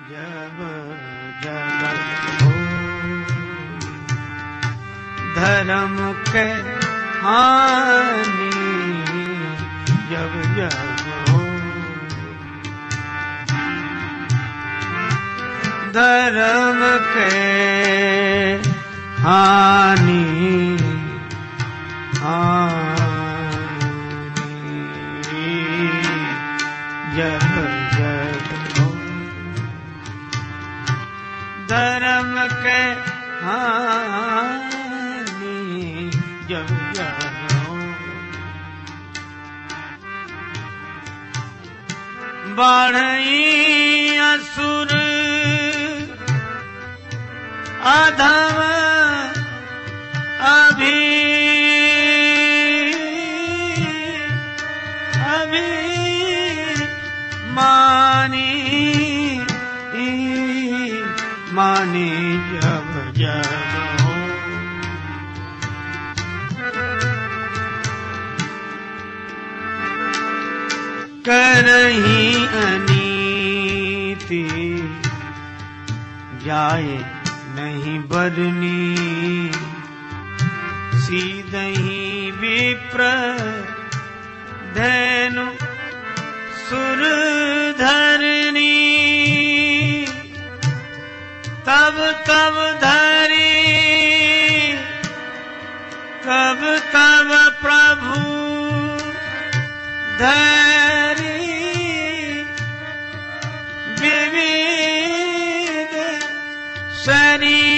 जब जब हो धर्म के हानि, जब जब हो धर्म के हानि, जब जब हो धर्म के हानि, जब जब हो बढ़ई असुर अधम मानी, जब जब हो करही अनीति, जाए नहीं बरनी, सीधही विप्र धनु सुर धरनी, तब तब धरी तब तब प्रभु धरी, विविध शरीरा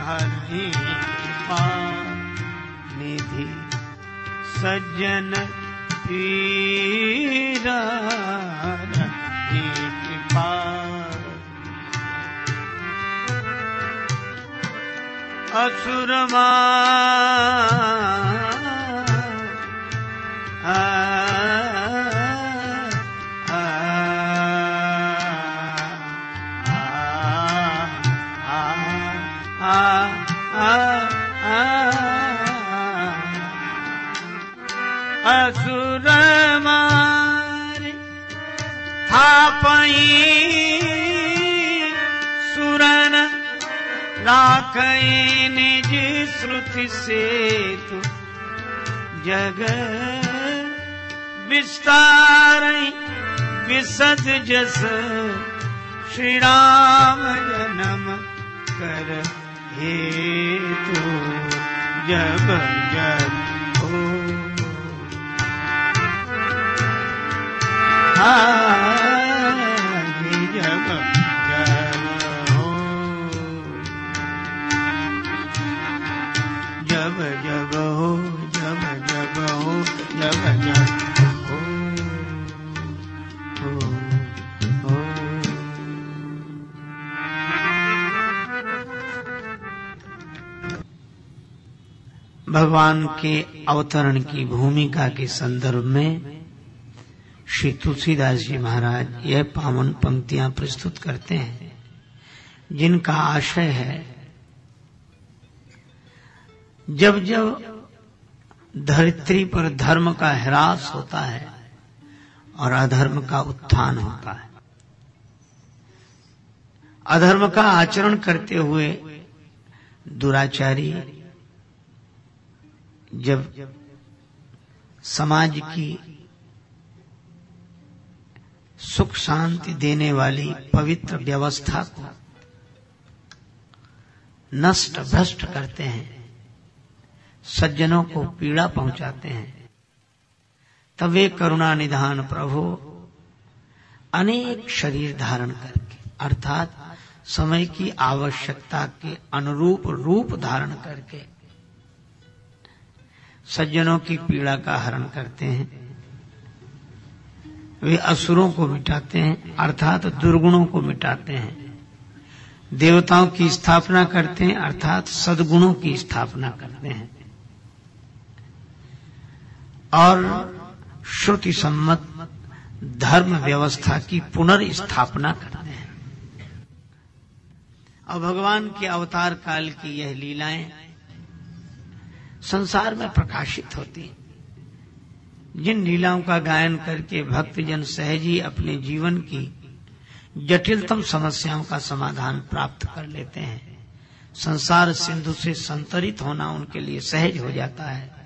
हरि निधि सज्जन पीरा कृपा, असुरमा असुर मारे थापई, सुरन राखई निज श्रुति सेतु, जग विस्तारई विसद जस, श्री राम जन्म कर हेतु, जब जब हो जब जब हो जब जब हो जब जब हो जब जब हो। भगवान के अवतरण की भूमिका के संदर्भ में श्री तुलसीदास जी महाराज यह पावन पंक्तियां प्रस्तुत करते हैं, जिनका आशय है जब जब धरित्री पर धर्म का ह्रास होता है और अधर्म का उत्थान होता है, अधर्म का आचरण करते हुए दुराचारी जब समाज की सुख शांति देने वाली पवित्र व्यवस्था को नष्ट भ्रष्ट करते हैं, सज्जनों को पीड़ा पहुंचाते हैं, तब वे करुणा निधान प्रभु अनेक शरीर धारण करके, अर्थात समय की आवश्यकता के अनुरूप रूप धारण करके सज्जनों की पीड़ा का हरण करते हैं। वे असुरों को मिटाते हैं, अर्थात दुर्गुणों को मिटाते हैं, देवताओं की स्थापना करते हैं, अर्थात सद्गुणों की स्थापना करते हैं, और श्रुति सम्मत धर्म व्यवस्था की पुनर्स्थापना करते हैं। और भगवान के अवतार काल की यह लीलाएं संसार में प्रकाशित होती हैं। जिन लीलाओं का गायन करके भक्तजन सहज ही अपने जीवन की जटिलतम समस्याओं का समाधान प्राप्त कर लेते हैं, संसार सिंधु से संतरित होना उनके लिए सहज हो जाता है।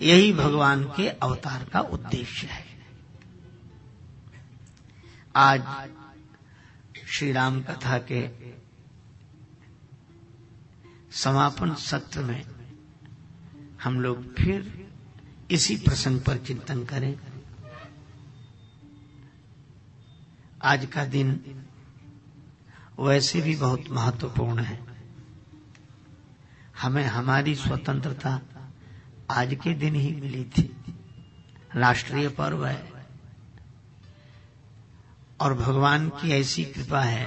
यही भगवान के अवतार का उद्देश्य है। आज श्री राम कथा के समापन सत्र में हम लोग फिर इसी प्रसंग पर चिंतन करें। आज का दिन वैसे भी बहुत महत्वपूर्ण है। हमें हमारी स्वतंत्रता आज के दिन ही मिली थी। राष्ट्रीय पर्व है और भगवान की ऐसी कृपा है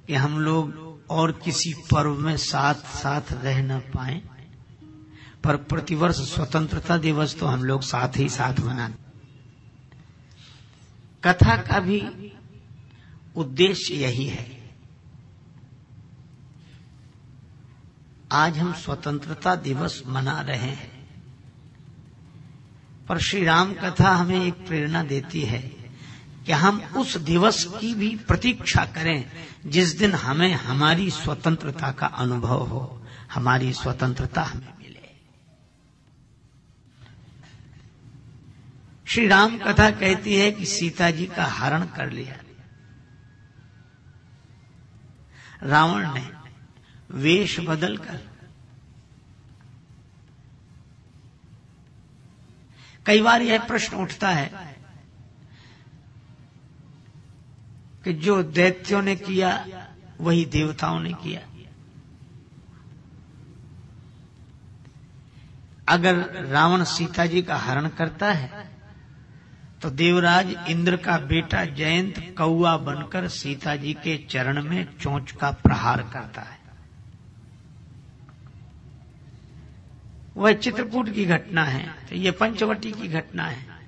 कि हम लोग और किसी पर्व में साथ साथ रह न पाए, पर प्रतिवर्ष स्वतंत्रता दिवस तो हम लोग साथ ही साथ मनाते। कथा का भी उद्देश्य यही है। आज हम स्वतंत्रता दिवस मना रहे हैं, पर श्री राम कथा हमें एक प्रेरणा देती है कि हम उस दिवस की भी प्रतीक्षा करें जिस दिन हमें हमारी स्वतंत्रता का अनुभव हो, हमारी स्वतंत्रता हमें मिले। श्री राम कथा कहती है कि सीता जी का हरण कर लिया। रावण ने वेश बदलकर, कई बार यह प्रश्न उठता है कि जो दैत्यों ने किया वही देवताओं ने किया। अगर रावण सीता जी का हरण करता है तो देवराज इंद्र का बेटा जयंत कौआ बनकर सीता जी के चरण में चोंच का प्रहार करता है। वह चित्रकूट की घटना है, तो ये पंचवटी की घटना है।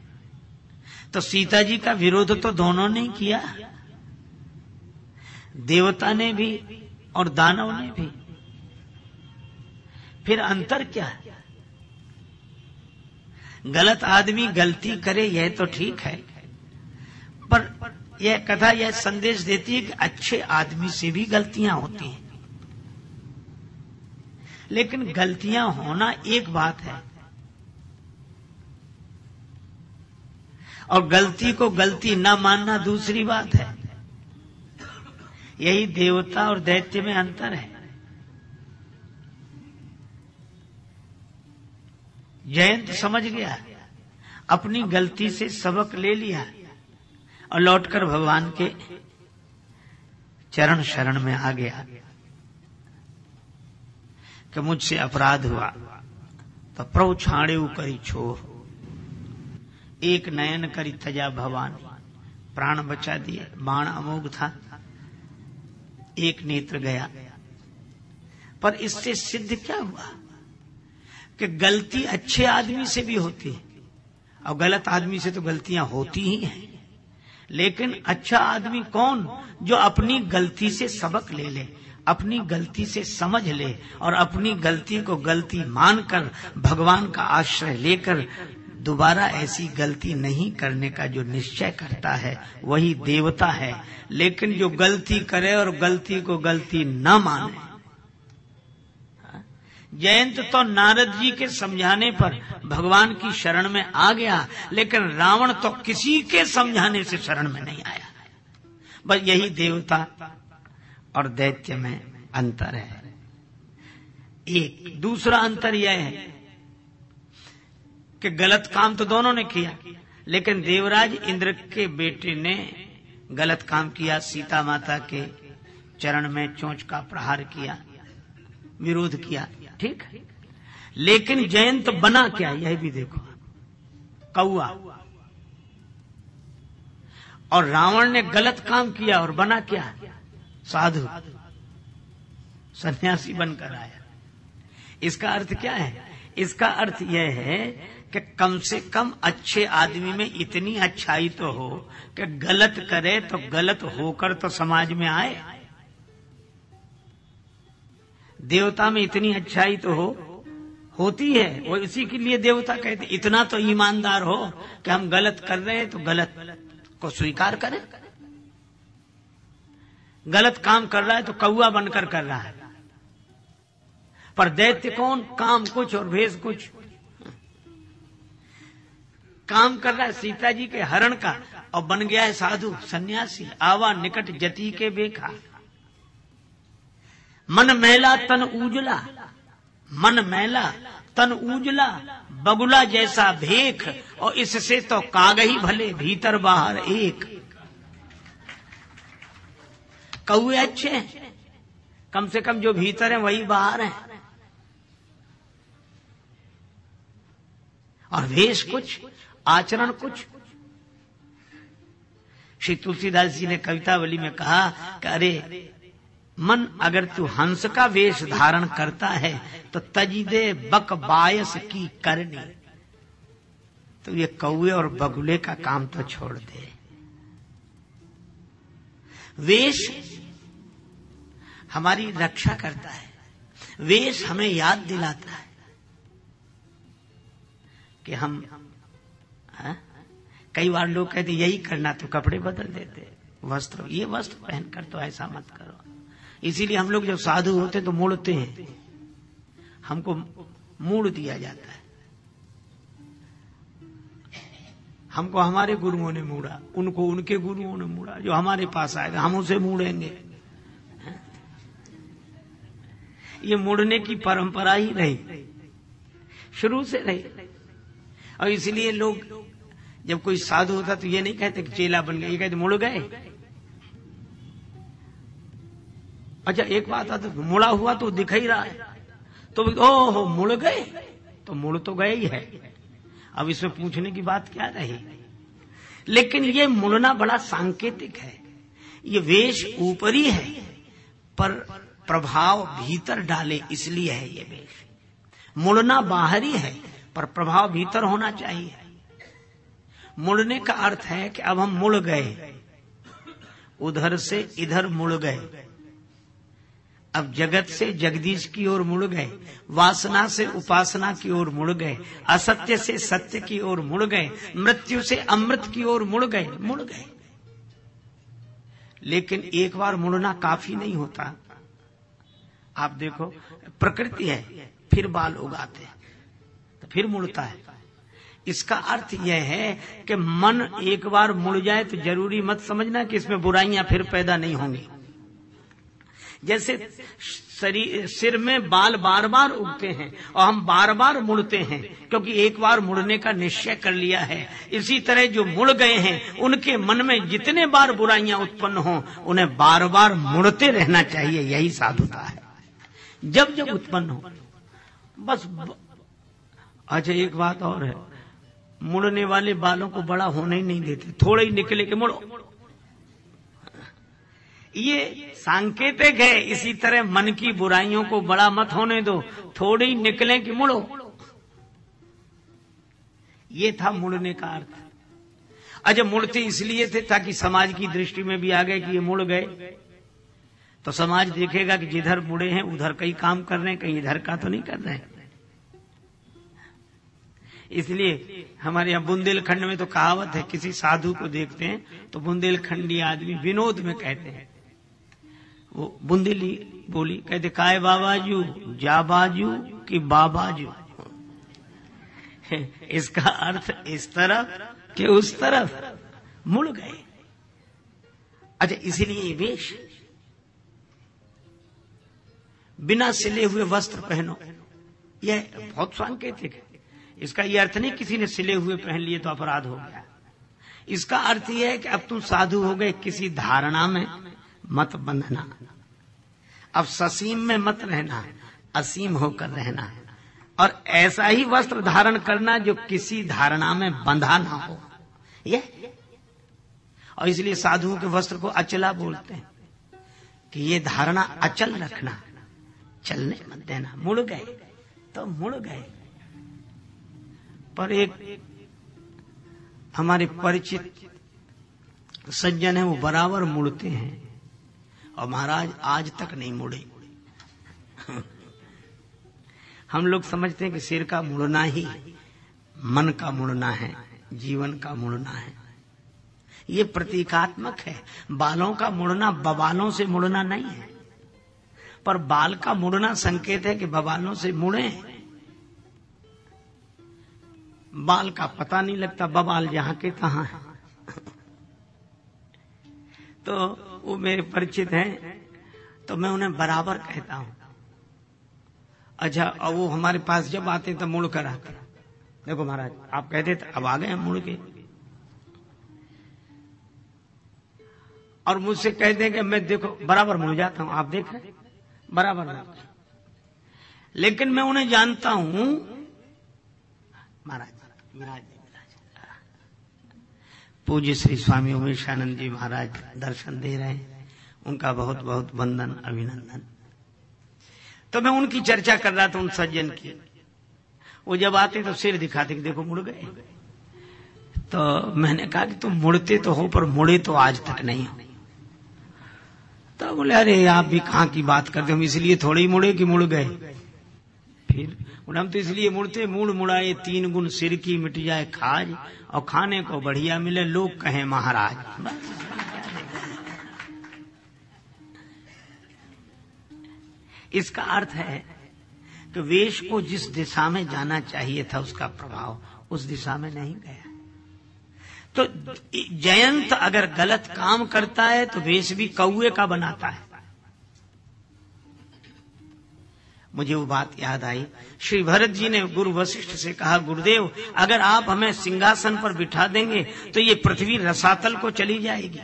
तो सीता जी का विरोध तो दोनों ने किया, देवता ने भी और दानव ने भी। फिर अंतर क्या है? गलत आदमी गलती करे यह तो ठीक है, पर यह कथा यह संदेश देती है कि अच्छे आदमी से भी गलतियां होती हैं। लेकिन गलतियां होना एक बात है और गलती को गलती न मानना दूसरी बात है। यही देवता और दैत्य में अंतर है। जयंत समझ गया, अपनी गलती से सबक ले लिया और लौटकर भगवान के चरण शरण में आ गया कि मुझसे अपराध हुआ। तो प्रभु छाड़े करी छोर, एक नयन करी तजा भवानी, प्राण बचा दिए। बाण अमोघ था, एक नेत्र गया। पर इससे सिद्ध क्या हुआ कि गलती अच्छे आदमी से भी होती है और गलत आदमी से तो गलतियां होती ही हैं। लेकिन अच्छा आदमी कौन? जो अपनी गलती से सबक ले ले, अपनी गलती से समझ ले और अपनी गलती को गलती मानकर भगवान का आश्रय लेकर दोबारा ऐसी गलती नहीं करने का जो निश्चय करता है, वही देवता है। लेकिन जो गलती करे और गलती को गलती न माने। जयंत तो नारद जी के समझाने पर भगवान की शरण में आ गया, लेकिन रावण तो किसी के समझाने से शरण में नहीं आया। बस यही देवता और दैत्य में अंतर है। एक दूसरा अंतर यह है कि गलत काम तो दोनों ने किया, लेकिन देवराज इंद्र के बेटे ने गलत काम किया, सीता माता के चरण में चोंच का प्रहार किया, विरोध किया, ठीक है। लेकिन जयंत बना क्या, यह भी देखो, कौआ। और रावण ने गलत काम किया और बना क्या, साधु, सन्यासी बनकर आया। इसका अर्थ क्या है? इसका अर्थ यह है कि कम से कम अच्छे आदमी में इतनी अच्छाई तो हो कि गलत करे तो गलत होकर तो समाज में आए। देवता में इतनी अच्छाई तो हो होती है, वो इसी के लिए देवता कहते इतना तो ईमानदार हो कि हम गलत कर रहे हैं तो गलत को स्वीकार करें। गलत काम कर रहा है तो कौआ बनकर कर रहा है, पर दैत्य कौन? काम कुछ और भेष कुछ। काम कर रहा है सीता जी के हरण का और बन गया है साधु सन्यासी। आवा निकट जति के बेखा, मन मैला तन उजला, मन मैला तन उजला, बगुला जैसा भेख, और इससे तो कागही भले भीतर बाहर एक। कौए अच्छे हैं, कम से कम जो भीतर है वही बाहर है, और वेश कुछ, आचरण कुछ। श्री तुलसीदास जी ने कवितावली में कहा कि अरे मन, अगर तू हंस का वेश धारण करता है तो तजिदे बक बायस की करनी, तो ये कौए और बगुले का काम तो छोड़ दे। वेश हमारी रक्षा करता है, वेश हमें याद दिलाता है कि हम कई बार लोग कहते यही करना, तो कपड़े बदल देते, वस्त्र, ये वस्त्र पहनकर तो ऐसा मत करो। इसीलिए हम लोग जब साधु होते तो मुड़ते हैं, हमको मूड़ दिया जाता है। हमको हमारे गुरुओं ने मूड़ा, उनको उनके गुरुओं ने मूड़ा, जो हमारे पास आएगा हम उसे मूड़ेंगे। ये मुड़ने की परंपरा ही रही, शुरू से रही। और इसलिए लोग जब कोई साधु होता तो ये नहीं कहते कि चेला बन गए, ये कहते मुड़ गए। अच्छा एक बात आता तो मुड़ा हुआ तो दिख ही रहा है, तो ओहो मुड़ गए, तो मुड़ तो गए ही है, अब इसमें पूछने की बात क्या रही। लेकिन ये मुड़ना बड़ा सांकेतिक है। ये वेश ऊपरी है पर प्रभाव भीतर डाले, इसलिए है ये वेश। मुड़ना बाहरी है पर प्रभाव भीतर होना चाहिए। मुड़ने का अर्थ है कि अब हम मुड़ गए, उधर से इधर मुड़ गए, अब जगत से जगदीश की ओर मुड़ गए, वासना से उपासना की ओर मुड़ गए, असत्य से सत्य की ओर मुड़ गए, मृत्यु से अमृत की ओर मुड़ गए। लेकिन एक बार मुड़ना काफी नहीं होता। आप देखो प्रकृति है, फिर बाल उगाते हैं तो फिर मुड़ता है। इसका अर्थ यह है कि मन एक बार मुड़ जाए तो जरूरी मत समझना कि इसमें बुराइयां फिर पैदा नहीं होंगी। जैसे शरीर, सिर में बाल बार बार उगते हैं और हम बार बार मुड़ते हैं क्योंकि एक बार मुड़ने का निश्चय कर लिया है। इसी तरह जो मुड़ गए हैं उनके मन में जितने बार बुराइयां उत्पन्न हों उन्हें बार बार मुड़ते रहना चाहिए। यही साधुता है, जब जब उत्पन्न हो बस। अच्छा एक बात और है, मुड़ने वाले बालों को बड़ा होने ही नहीं देते, थोड़े ही निकले के मुड़ो, ये सांकेतिक है। इसी तरह मन की बुराइयों को बड़ा मत होने दो, थोड़ी ही निकले कि मुड़ो। ये था मुड़ने का अर्थ। अच्छा मुड़ते इसलिए थे ताकि समाज की दृष्टि में भी आ गए कि ये मुड़ गए, तो समाज देखेगा कि जिधर मुड़े हैं उधर कई काम कर रहे हैं, कहीं इधर का तो नहीं कर रहे हैं। इसलिए हमारे यहाँ बुंदेलखंड में तो कहावत है, किसी साधु को देखते हैं तो बुंदेलखंडी आदमी विनोद में कहते हैं, वो बुंदेली बोली कहते, काय बाबाजू जा बाजू कि बाबाजू। इसका अर्थ इस तरफ कि उस तरफ मुड़ गए। अच्छा इसीलिए वेश, बिना सिले हुए वस्त्र पहनो, यह बहुत सांकेतिक है। इसका यह अर्थ नहीं किसी ने सिले हुए पहन लिए तो अपराध हो गया। इसका अर्थ यह है कि अब तुम साधु हो गए, किसी धारणा में मत बंधना, अब ससीम में मत रहना, असीम होकर रहना, और ऐसा ही वस्त्र धारण करना जो किसी धारणा में बंधा ना हो। यह और इसलिए साधुओं के वस्त्र को अचला बोलते हैं कि ये धारणा अचल रखना, चलने मत देना। मुड़ गए तो मुड़ गए। पर एक हमारे परिचित सज्जन है, वो बराबर मुड़ते हैं और महाराज आज तक नहीं मुड़े। हम लोग समझते हैं कि सिर का मुड़ना ही मन का मुड़ना है, जीवन का मुड़ना है। ये प्रतीकात्मक है। बालों का मुड़ना बवालों से मुड़ना नहीं है, पर बाल का मुड़ना संकेत है कि बवालों से मुड़े। बाल का पता नहीं लगता, बवाल जहां के तहां है। तो वो मेरे परिचित हैं, तो मैं उन्हें बराबर कहता हूं। अच्छा, और वो हमारे पास जब आते तो मुड़ कर आते, देखो महाराज आप कहते थे, अब आ गए हम मुड़ के। और मुझसे कहते हैं कि मैं देखो बराबर मुड़ जाता हूं, आप देख रहे बराबर। लेकिन मैं उन्हें जानता हूं, महाराज पूज्य श्री स्वामी उमेशानंद जी महाराज दर्शन दे रहे हैं, उनका बहुत बहुत वंदन अभिनंदन। तो मैं उनकी चर्चा कर रहा था, उन सज्जन की। वो जब आते तो सिर दिखाते कि देखो मुड़ गए। तो मैंने कहा कि तुम मुड़ते तो हो, पर मुड़े तो आज तक नहीं हो। तो बोले अरे आप भी कहां की बात करते, हम इसलिए थोड़े ही मुड़े कि मुड़ गए। फिर हम तो इसलिए मुड़ते, मूड मुड़ाए 3 गुण सिर की मिट जाए खाज, और खाने को बढ़िया मिले लोग कहें महाराज। इसका अर्थ है कि वेश को जिस दिशा में जाना चाहिए था उसका प्रभाव उस दिशा में नहीं गया। तो जयंत अगर गलत काम करता है तो वेश भी कौए का बनाता है। मुझे वो बात याद आई, श्री भरत जी ने गुरु वशिष्ठ से कहा, गुरुदेव अगर आप हमें सिंहासन पर बिठा देंगे तो ये पृथ्वी रसातल को चली जाएगी।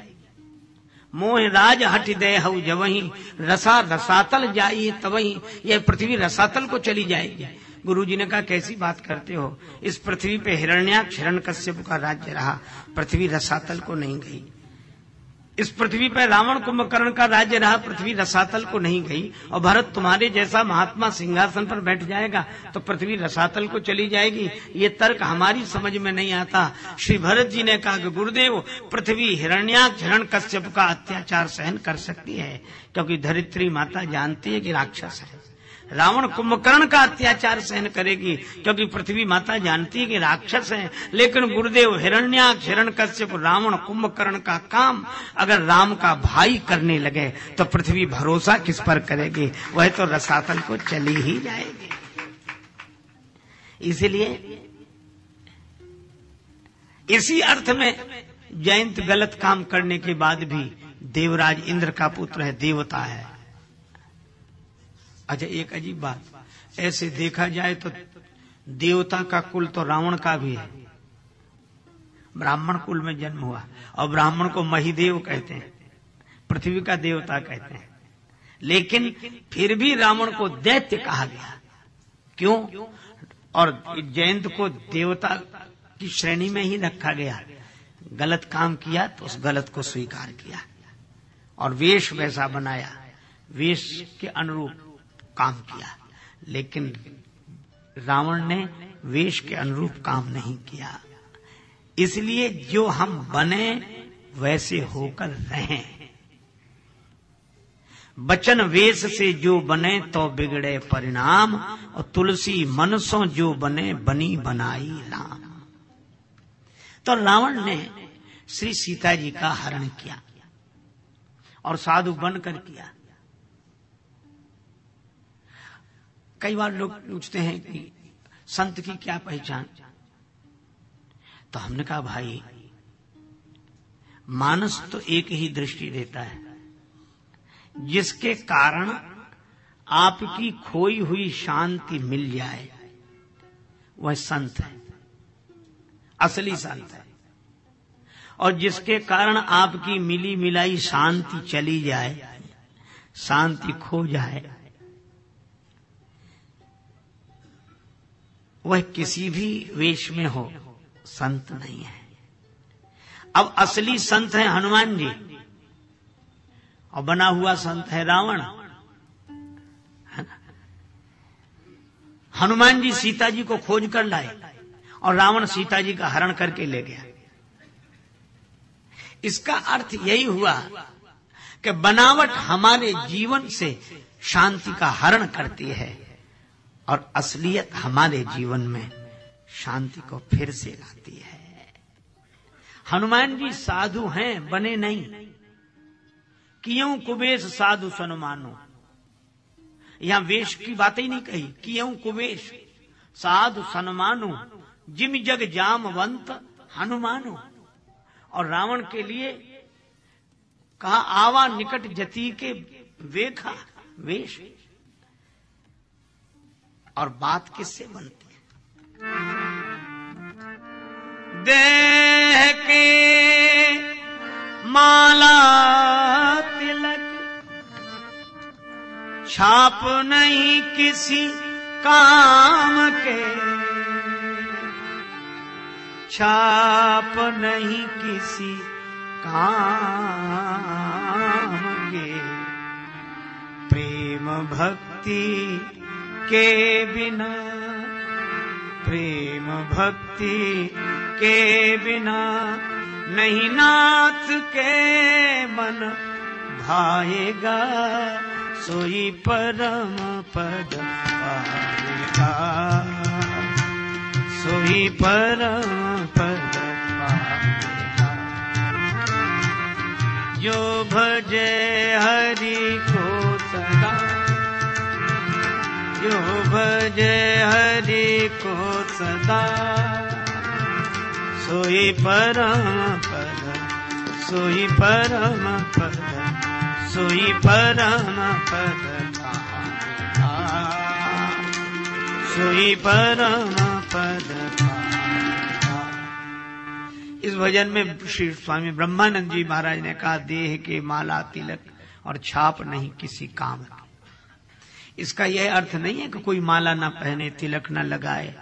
मोह राज हट दे हऊ जवहीं, रसा रसातल जाइए तवहीं, यह पृथ्वी रसातल को चली जाएगी। गुरु जी ने कहा कैसी बात करते हो, इस पृथ्वी पे हिरण्याक्ष हिरण्यकश्यप का राज्य रहा, पृथ्वी रसातल को नहीं गई। इस पृथ्वी पर रावण कुंभकर्ण का राज्य रहा, पृथ्वी रसातल को नहीं गई। और भरत तुम्हारे जैसा महात्मा सिंहासन पर बैठ जाएगा तो पृथ्वी रसातल को चली जाएगी। ये तर्क हमारी समझ में नहीं आता। श्री भरत जी ने कहा कि गुरुदेव पृथ्वी हिरण्याक्ष हिरण्यकश्यप का अत्याचार सहन कर सकती है, क्योंकि धरित्री माता जानती है कि राक्षस है। रावण कुंभकर्ण का अत्याचार सहन करेगी, क्योंकि पृथ्वी माता जानती है कि राक्षस है। लेकिन गुरुदेव हिरण्याक्ष हिरण्यकश्यप रावण कुंभकर्ण का काम अगर राम का भाई करने लगे तो पृथ्वी भरोसा किस पर करेगी, वह तो रसातल को चली ही जाएगी। इसलिए इसी अर्थ में जयंत गलत काम करने के बाद भी देवराज इंद्र का पुत्र है, देवता है। अच्छा, एक अजीब बात, ऐसे देखा जाए तो देवता का कुल तो रावण का भी है, ब्राह्मण कुल में जन्म हुआ, और ब्राह्मण को महिदेव कहते हैं, पृथ्वी का देवता कहते हैं। लेकिन फिर भी रावण को दैत्य कहा गया, क्यों? और जयंत को देवता की श्रेणी में ही रखा गया। गलत काम किया तो उस गलत को स्वीकार किया और वेश वैसा बनाया, वेश के अनुरूप काम किया। लेकिन रावण ने वेश के अनुरूप काम नहीं किया। इसलिए जो हम बने वैसे होकर रहें। बचन वेश से जो बने तो बिगड़े परिणाम, और तुलसी मनसों जो बने बनी बनाई राम। तो रावण ने श्री सीता जी का हरण किया और साधु बनकर किया। कई बार लोग पूछते हैं कि संत की क्या पहचान, तो हमने कहा भाई मानस तो एक ही दृष्टि देता है, जिसके कारण आपकी खोई हुई शांति मिल जाए वह संत है, असली संत है। और जिसके कारण आपकी मिली मिलाई शांति चली जाए, शांति खो जाए, वह किसी भी वेश में हो संत नहीं है। अब असली संत है हनुमान जी और बना हुआ संत है रावण। हनुमान जी सीता जी को खोज कर लाए और रावण सीता जी का हरण करके ले गया। इसका अर्थ यही हुआ कि बनावट हमारे जीवन से शांति का हरण करती है और असलियत हमारे जीवन में शांति को फिर से लाती है। हनुमान जी साधु हैं, बने नहीं। कियों कुबेश साधु सन मानो, यहां वेश की बात ही नहीं कही। कियों कुबेश साधु सन मानो, जिम जग जामवंत हनुमानो। और रावण के लिए कहा आवा निकट जति के वेखा वेश। और बात किससे बनती है? देह के माला तिलक छाप नहीं किसी काम के, छाप नहीं किसी काम के। प्रेम भक्ति के बिना, प्रेम भक्ति के बिना नहीं नाथ के मन भाएगा, सोई परम पद पाएगा, सोई परम पद पाएगा। जो भजे हरि को सदा, जो भजे हरि को सदा, सोई परम पद, सोई परम पद, सोई परम पद पाएगा, सोई परम पद पाएगा। इस भजन में श्री स्वामी ब्रह्मानंद जी महाराज ने कहा देह के माला तिलक और छाप नहीं किसी काम की। इसका यह अर्थ नहीं है कि कोई माला ना पहने, तिलक ना लगाए,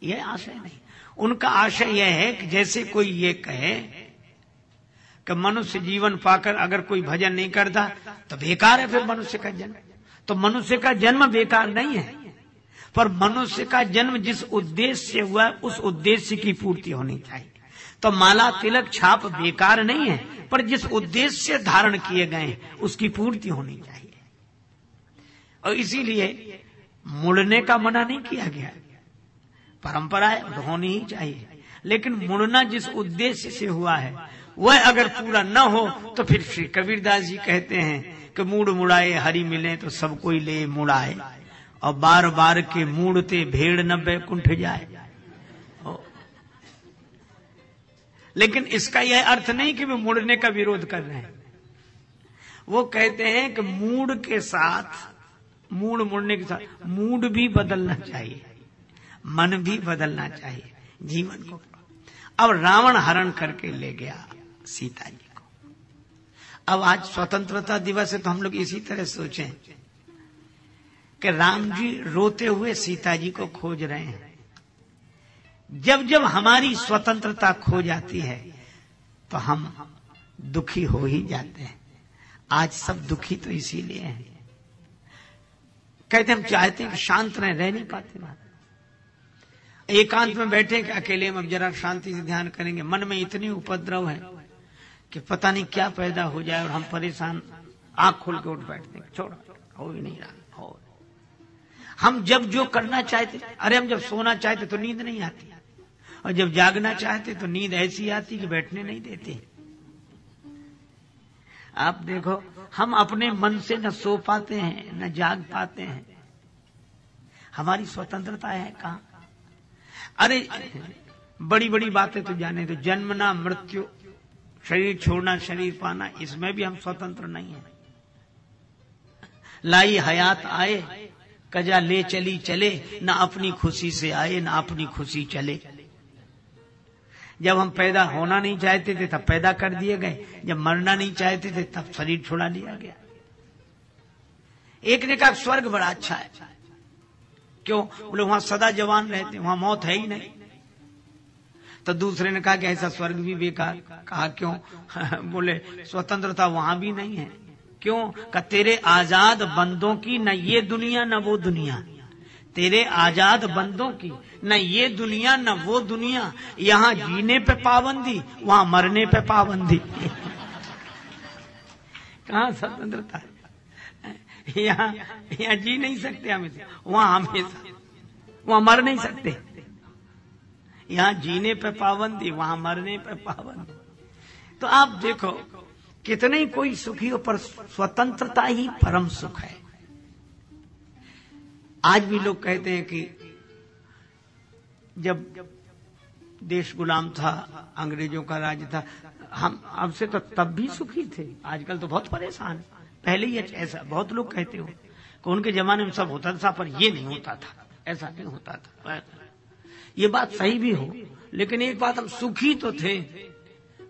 यह आशय नहीं। उनका आशय यह है कि जैसे कोई ये कहे कि मनुष्य जीवन पाकर अगर कोई भजन नहीं करता तो बेकार है फिर मनुष्य का जन्म। तो मनुष्य का जन्म बेकार नहीं है, पर मनुष्य का जन्म जिस उद्देश्य से हुआ उस उद्देश्य की पूर्ति होनी चाहिए। तो माला तिलक छाप बेकार नहीं है, पर जिस उद्देश्य से धारण किए गए उसकी पूर्ति होनी चाहिए। और इसीलिए मुड़ने का मना नहीं किया गया, परंपरा होनी ही चाहिए, लेकिन मुड़ना जिस उद्देश्य से हुआ है वह अगर पूरा न हो तो फिर श्री कबीरदास जी कहते हैं कि मूड मुड़ाए हरि मिले तो सब कोई ले मुड़ाए, और बार बार के मूड़ते भेड़ न बैकुंठ जाए। लेकिन इसका यह अर्थ नहीं कि वे मुड़ने का विरोध कर रहे हैं। वो कहते हैं कि मूड के साथ, मूड मुड़ने के साथ मूड भी बदलना चाहिए, मन भी बदलना चाहिए जीवन को। अब रावण हरण करके ले गया सीता जी को। अब आज स्वतंत्रता दिवस है तो हम लोग इसी तरह सोचें कि राम जी रोते हुए सीता जी को खोज रहे हैं। जब जब हमारी स्वतंत्रता खो जाती है तो हम दुखी हो ही जाते हैं। आज सब दुखी तो इसीलिए हैं। कहते हम चाहते हैं कि शांत रह नहीं पाते, एकांत में बैठे कि अकेले में अब जरा शांति से ध्यान करेंगे। मन में इतनी उपद्रव है कि पता नहीं क्या पैदा हो जाए और हम परेशान आंख खोल के उठ बैठते हैं, छोड़ो हो ही नहीं रहा हो। हम जब जो करना चाहते, अरे हम जब सोना चाहते तो नींद नहीं आती, और जब जागना चाहते तो नींद ऐसी आती कि बैठने नहीं देते। आप देखो हम अपने मन से न सो पाते हैं न जाग पाते हैं। हमारी स्वतंत्रता है कहाँ? अरे बड़ी बड़ी बातें तो जाने दो, जन्मना मृत्यु, शरीर छोड़ना शरीर पाना, इसमें भी हम स्वतंत्र नहीं है। लाई हयात आए कजा ले चली चले, ना अपनी खुशी से आए ना अपनी खुशी चले। जब हम पैदा होना नहीं चाहते थे तब पैदा कर दिए गए, जब मरना नहीं चाहते थे तब शरीर छुड़ा लिया गया। एक ने कहा स्वर्ग बड़ा अच्छा है, क्यों? बोले वहां सदा जवान रहते, वहां मौत है ही नहीं। तो दूसरे ने कहा कि ऐसा स्वर्ग भी बेकार। कहा क्यों? बोले स्वतंत्रता वहां भी नहीं है। क्यों? का तेरे आजाद बंदों की न ये दुनिया न वो दुनिया, तेरे आजाद बंदों की न ये दुनिया न वो दुनिया। यहाँ जीने पे पाबंदी, वहां मरने पे पाबंदी। कहाँ स्वतंत्रता है? यहाँ जी नहीं सकते हमेशा, वहां हमेशा, वहां मर नहीं सकते। यहाँ जीने पे पाबंदी, वहां मरने पे पाबंदी। तो आप देखो कितने ही कोई सुखी हो, पर स्वतंत्रता ही परम सुख है। आज भी लोग कहते हैं कि जब देश गुलाम था, अंग्रेजों का राज था, हम हमसे तो तब भी सुखी थे, आजकल तो बहुत परेशान। पहले ही ऐसा बहुत लोग कहते हो कि उनके जमाने में सब होता था, पर ये नहीं होता था, ऐसा नहीं होता था। ये बात सही भी हो, लेकिन एक बात, हम सुखी तो थे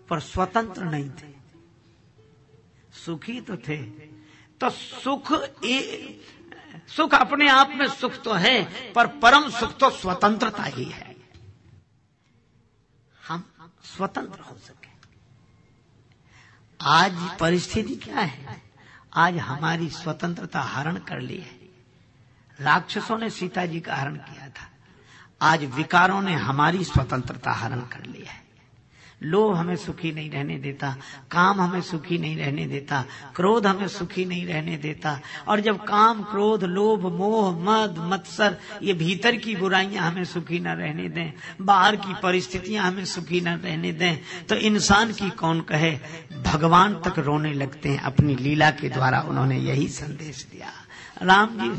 पर स्वतंत्र नहीं थे। सुखी तो थे, तो सुख अपने आप में सुख तो है, पर परम सुख तो स्वतंत्रता ही है। हम स्वतंत्र हो सके। आज परिस्थिति क्या है? आज हमारी स्वतंत्रता हरण कर ली है। राक्षसों ने सीता जी का हरण किया था, आज विकारों ने हमारी स्वतंत्रता हरण कर ली है। लोभ हमें सुखी नहीं रहने देता, काम हमें सुखी नहीं रहने देता, क्रोध हमें सुखी नहीं रहने देता। और जब काम, क्रोध, लोभ, मोह, मद, मत्सर, ये भीतर की बुराइयां हमें सुखी न रहने दें, बाहर की परिस्थितियां हमें सुखी न रहने दें, तो इंसान की कौन कहे। भगवान तक रोने लगते हैं। अपनी लीला के द्वारा उन्होंने यही संदेश दिया। राम जी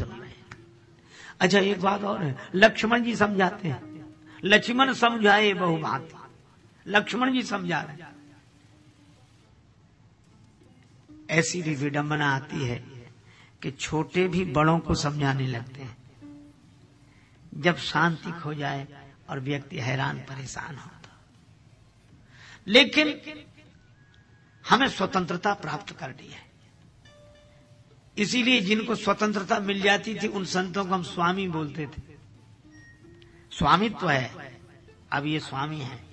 अच्छा, एक बात और है, लक्ष्मण जी समझाते हैं। लक्ष्मण समझाए बहुभांति, लक्ष्मण जी समझा रहे। ऐसी भी विडंबना आती है कि छोटे भी बड़ों को समझाने लगते हैं जब शांति खो जाए और व्यक्ति हैरान परेशान होता। लेकिन हमें स्वतंत्रता प्राप्त करनी है, इसीलिए जिनको स्वतंत्रता मिल जाती थी उन संतों को हम स्वामी बोलते थे। स्वामित्व तो है, अब ये स्वामी है।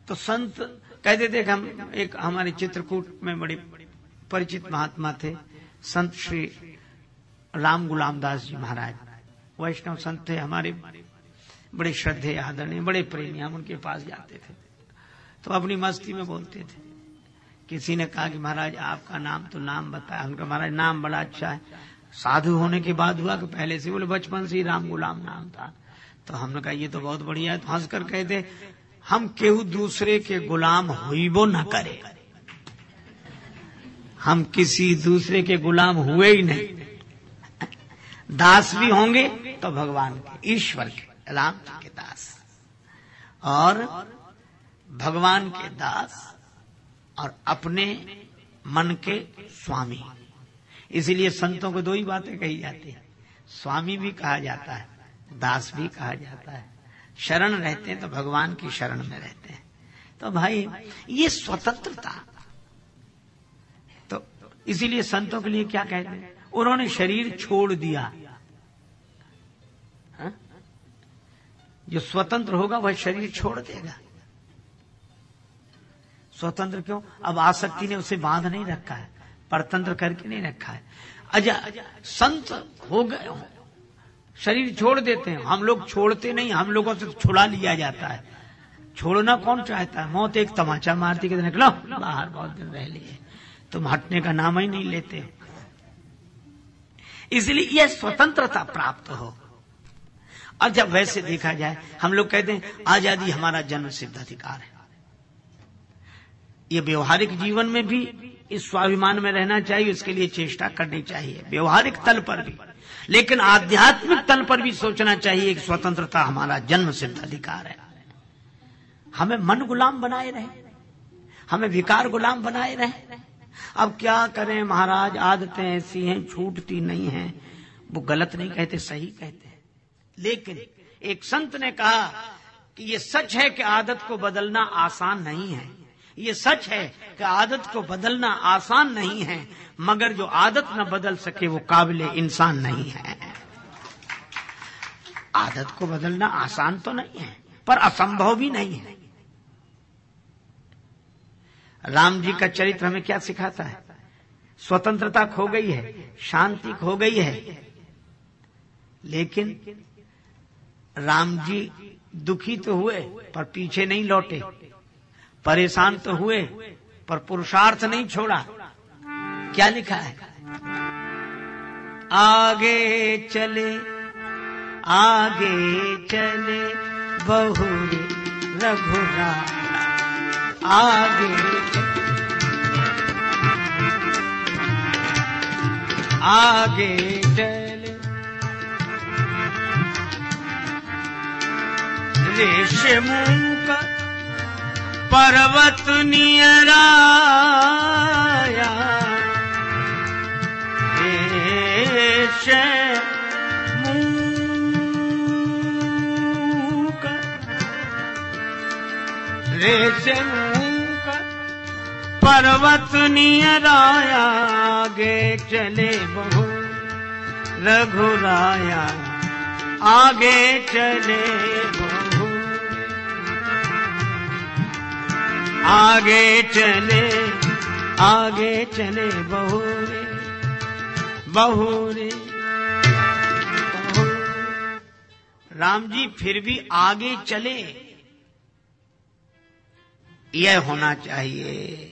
तो संत कहते थे कि हम, एक हमारे चित्रकूट में बड़े परिचित महात्मा थे, संत श्री राम गुलाम दास जी महाराज, वैष्णव संत थे हमारे, बड़े श्रद्धेय आदरणीय, बड़े प्रेमी। हम उनके पास जाते थे तो अपनी मस्ती में बोलते थे। किसी ने कहा कि महाराज आपका नाम, तो नाम बताया। उनका महाराज नाम बड़ा अच्छा है। साधु होने के बाद हुआ कि पहले से? बोले बचपन से ही राम गुलाम नाम था। तो हमने कहा ये तो बहुत बढ़िया है। तो हंसकर कहते, हम केहू दूसरे के गुलाम होइबो न करे। हम किसी दूसरे के गुलाम हुए ही नहीं। दास भी होंगे तो भगवान के, ईश्वर के, राम जी के दास और भगवान के दास और अपने मन के स्वामी। इसीलिए संतों को दो ही बातें कही जाती है, स्वामी भी कहा जाता है, दास भी कहा जाता है। शरण रहते हैं तो भगवान की शरण में रहते हैं। तो भाई ये स्वतंत्रता, तो इसीलिए संतों के लिए क्या कहते हैं, उन्होंने शरीर छोड़ दिया। हा? जो स्वतंत्र होगा वह शरीर छोड़ देगा। स्वतंत्र क्यों? अब आसक्ति ने उसे बांध नहीं रखा है, परतंत्र करके नहीं रखा है। अच्छा, संत हो गए, शरीर छोड़ देते हैं। हम लोग छोड़ते नहीं, हम लोगों से छुड़ा लिया जाता है। छोड़ना कौन चाहता है? मौत एक तमाचा मारती के निकलो बाहर, बहुत दिन रह लिए, तुम हटने का नाम ही नहीं लेते। इसलिए यह स्वतंत्रता प्राप्त हो। और जब वैसे देखा जाए, हम लोग कहते हैं आजादी हमारा जन्म सिद्ध अधिकार है। ये व्यवहारिक जीवन में भी इस स्वाभिमान में रहना चाहिए, उसके लिए चेष्टा करनी चाहिए, व्यवहारिक तल पर भी। लेकिन आध्यात्मिक तल पर भी सोचना चाहिए कि स्वतंत्रता हमारा जन्म सिद्ध अधिकार है। हमें मन गुलाम बनाए रहे, हमें विकार गुलाम बनाए रहे। अब क्या करें महाराज, आदतें ऐसी हैं, छूटती नहीं हैं। वो गलत नहीं कहते, सही कहते हैं। लेकिन एक संत ने कहा कि ये सच है कि आदत को बदलना आसान नहीं है। ये सच है कि आदत को बदलना आसान नहीं है, मगर जो आदत न बदल सके वो काबिले इंसान नहीं है। आदत को बदलना आसान तो नहीं है, पर असंभव भी नहीं है। राम जी का चरित्र हमें क्या सिखाता है? स्वतंत्रता खो गई है, शांति खो गई है, लेकिन राम जी दुखी तो हुए पर पीछे नहीं लौटे, परेशान तो हुए पर पुरुषार्थ नहीं छोड़ा। क्या लिखा है? आगे चले बहुरे रघुराया आगे चले ऋषिमुख पर्वत नियराया ऋषिमुख पर्वत नियराया आगे चले बहु रघुराया आगे चले बहु आगे चले बहुरे बहुरे। राम जी फिर भी आगे चले। यह होना चाहिए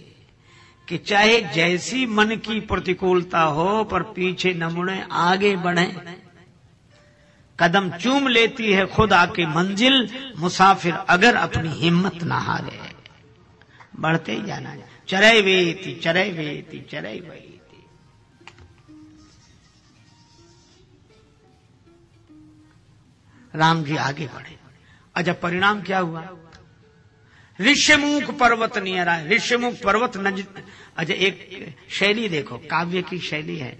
कि चाहे जैसी मन की प्रतिकूलता हो पर पीछे न मुड़े, आगे बढ़े। कदम चूम लेती है खुद आके मंजिल, मुसाफिर अगर अपनी हिम्मत न हारे, बढ़ते ही जाना। चरय वेति चरय वेति चरय वेति। राम जी आगे बढ़े। अच्छा, परिणाम क्या हुआ? ऋषिमुख पर्वत नियरा। ऋषिमुख पर्वत नजदीक। अच्छा, एक शैली देखो, काव्य की शैली है।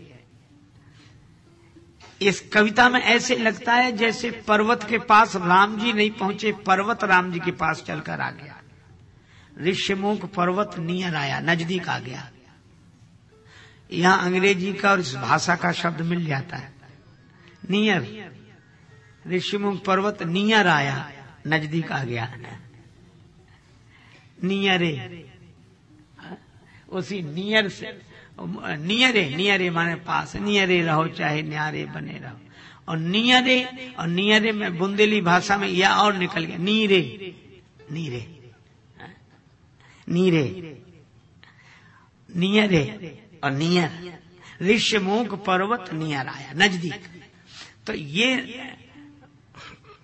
इस कविता में ऐसे लगता है जैसे पर्वत के पास राम जी नहीं पहुंचे, पर्वत राम जी के पास चलकर आ गया। ऋषिमुख पर्वत नियर आया, नजदीक आ गया। यहां अंग्रेजी का और इस भाषा का शब्द मिल जाता है, नियर। ऋषिमुख पर्वत नियर आया, नजदीक आ गया। नियरे, उसी नियर से नियरे माने पास। नियरे रहो चाहे न्यारे बने रहो। और नियरे में बुंदेली भाषा में या और निकल गया, नीरे नीरे नीरे नियरे और नियर। ऋषिमुख पर्वत नियर आया, नजदीक। तो ये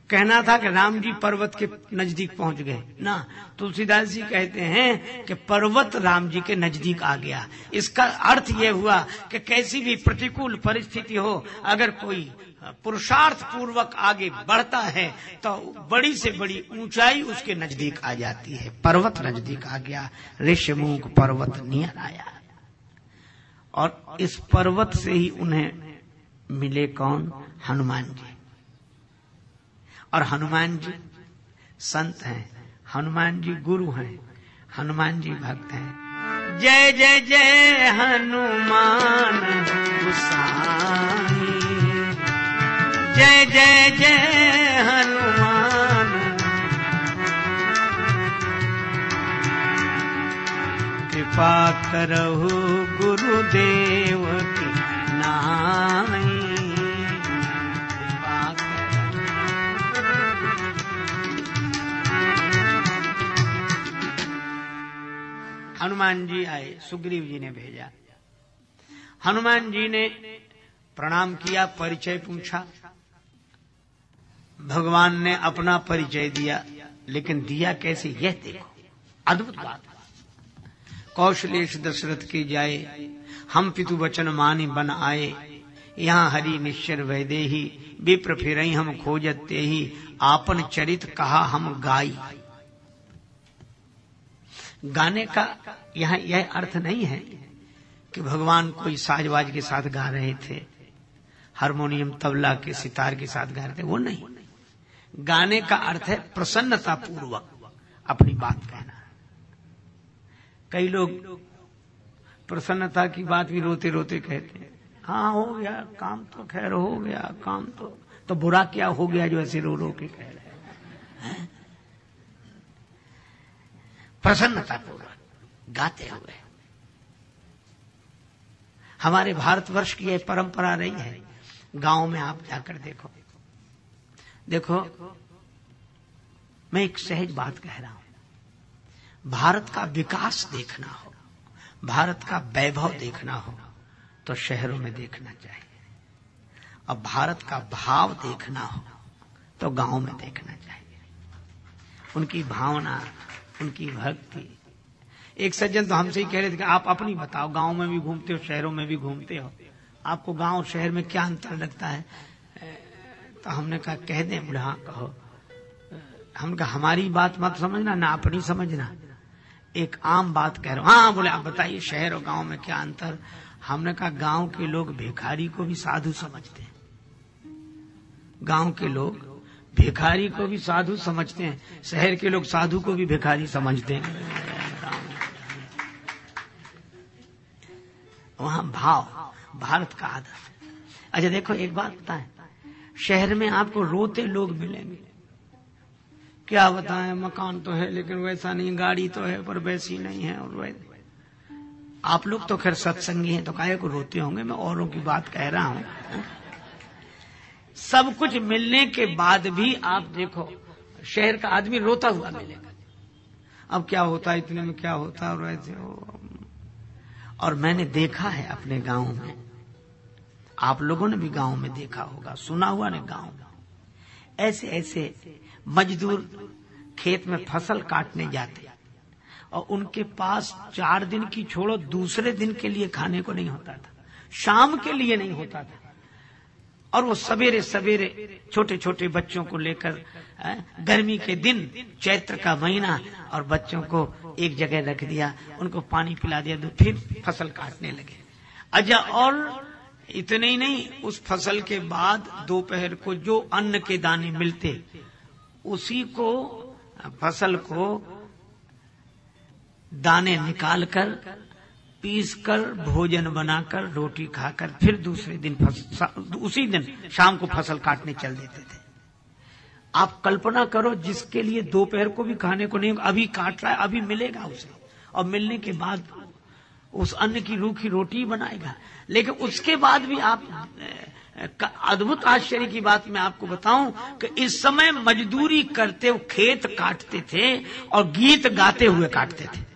कहना था कि राम जी पर्वत के नजदीक पहुंच गए ना। तुलसीदास जी कहते हैं कि पर्वत राम जी के नजदीक आ गया। इसका अर्थ यह हुआ कि कैसी भी प्रतिकूल परिस्थिति हो, अगर कोई पुरुषार्थ पूर्वक आगे बढ़ता है तो बड़ी से बड़ी ऊंचाई उसके नजदीक आ जाती है। पर्वत नजदीक आ गया, ऋषिमुख पर्वत नियर आया। और इस पर्वत से ही उन्हें मिले कौन? हनुमान जी। और हनुमान जी संत हैं, हनुमान जी गुरु हैं, हनुमान जी भक्त हैं। जय जय जय हनुमान गोसाई, जय जय जय हनुमान। कृपा करहु गुरुदेव की नाई। हनुमान जी आए, सुग्रीव जी ने भेजा। हनुमान जी ने प्रणाम किया, परिचय पूछा। भगवान ने अपना परिचय दिया, लेकिन दिया कैसे यह देखो, अद्भुत बात। कौशलेश दशरथ की जाए, हम पितु वचन मानि बन आए। यहाँ हरि निश्चर वैदेही, विप्र फिरई हम खोजत तेहि। आपन चरित कहा हम गाई। गाने का यहाँ यह अर्थ नहीं है कि भगवान कोई साजवाज के साथ गा रहे थे, हारमोनियम तबला के सितार के साथ गा रहे थे, वो नहीं। गाने का अर्थ है प्रसन्नता पूर्वक अपनी बात कहना। कई लोग प्रसन्नता की बात भी रोते रोते कहते हैं, हाँ हो गया काम, तो खैर हो गया काम, तो बुरा क्या हो गया जो ऐसे रो रो के कह रहे हैं। प्रसन्नता पूर्वक गाते हुए। हमारे भारतवर्ष की यह परंपरा रही है। गांव में आप जाकर देखो, मैं एक सहज बात कह रहा हूं। भारत का विकास देखना हो, भारत का वैभव देखना हो तो शहरों में देखना चाहिए। अब भारत का भाव देखना हो तो गांव में देखना चाहिए। उनकी भावना, उनकी भक्ति। एक सज्जन तो हमसे ही कह रहे थे कि आप अपनी बताओ, गांव में भी घूमते हो, शहरों में भी घूमते हो, आपको गांव और शहर में क्या अंतर लगता है? तो हमने कहा कह दें बुढ़ा, कहो। हमने कहा हमारी बात मत समझना, ना अपनी समझना, एक आम बात कह रहा हूं। हाँ बोले, आप बताइए शहर और गांव में क्या अंतर? हमने कहा गांव के लोग भिखारी को भी साधु समझते हैं, गांव के लोग भिखारी को भी साधु समझते हैं, शहर के लोग साधु को भी भिखारी समझते हैं। वहां भाव, भारत का आदर। अच्छा देखो एक बात बताएं, शहर में आपको रोते लोग मिलेंगे, क्या बताएं, मकान तो है लेकिन वैसा नहीं, गाड़ी तो है पर वैसी नहीं है। और वैसे आप लोग तो खैर सत्संगी हैं तो काहे को रोते होंगे, मैं औरों की बात कह रहा हूं। सब कुछ मिलने के बाद भी आप देखो शहर का आदमी रोता हुआ मिलेगा, अब क्या होता है इतने में, क्या होता है, और वैसे हो। और मैंने देखा है अपने गांव में, आप लोगों ने भी गांव में देखा होगा, सुना हुआ ने गांव में, ऐसे ऐसे मजदूर खेत में फसल काटने जाते और उनके पास 4 दिन की छोड़ो दूसरे दिन के लिए खाने को नहीं होता था, शाम के लिए नहीं होता था। और वो सवेरे सवेरे छोटे छोटे बच्चों को लेकर, गर्मी के दिन, चैत्र का महीना, और बच्चों को एक जगह रख दिया, उनको पानी पिला दिया, तो फिर फसल काटने लगे। अच्छा, और इतने ही नहीं, उस फसल के बाद दोपहर को जो अन्न के दाने मिलते, उसी को, फसल को दाने निकालकर, पीसकर, भोजन बनाकर, रोटी खाकर, फिर दूसरे दिन उसी दिन शाम को फसल काटने चल देते थे। आप कल्पना करो, जिसके लिए दोपहर को भी खाने को नहीं, अभी काट रहा है, अभी मिलेगा उसे, और मिलने के बाद उस अन्न की रूखी रोटी बनाएगा। लेकिन उसके बाद भी आप, अद्भुत आश्चर्य की बात मैं आपको बताऊं कि इस समय मजदूरी करते हुए खेत काटते थे और गीत गाते हुए काटते थे,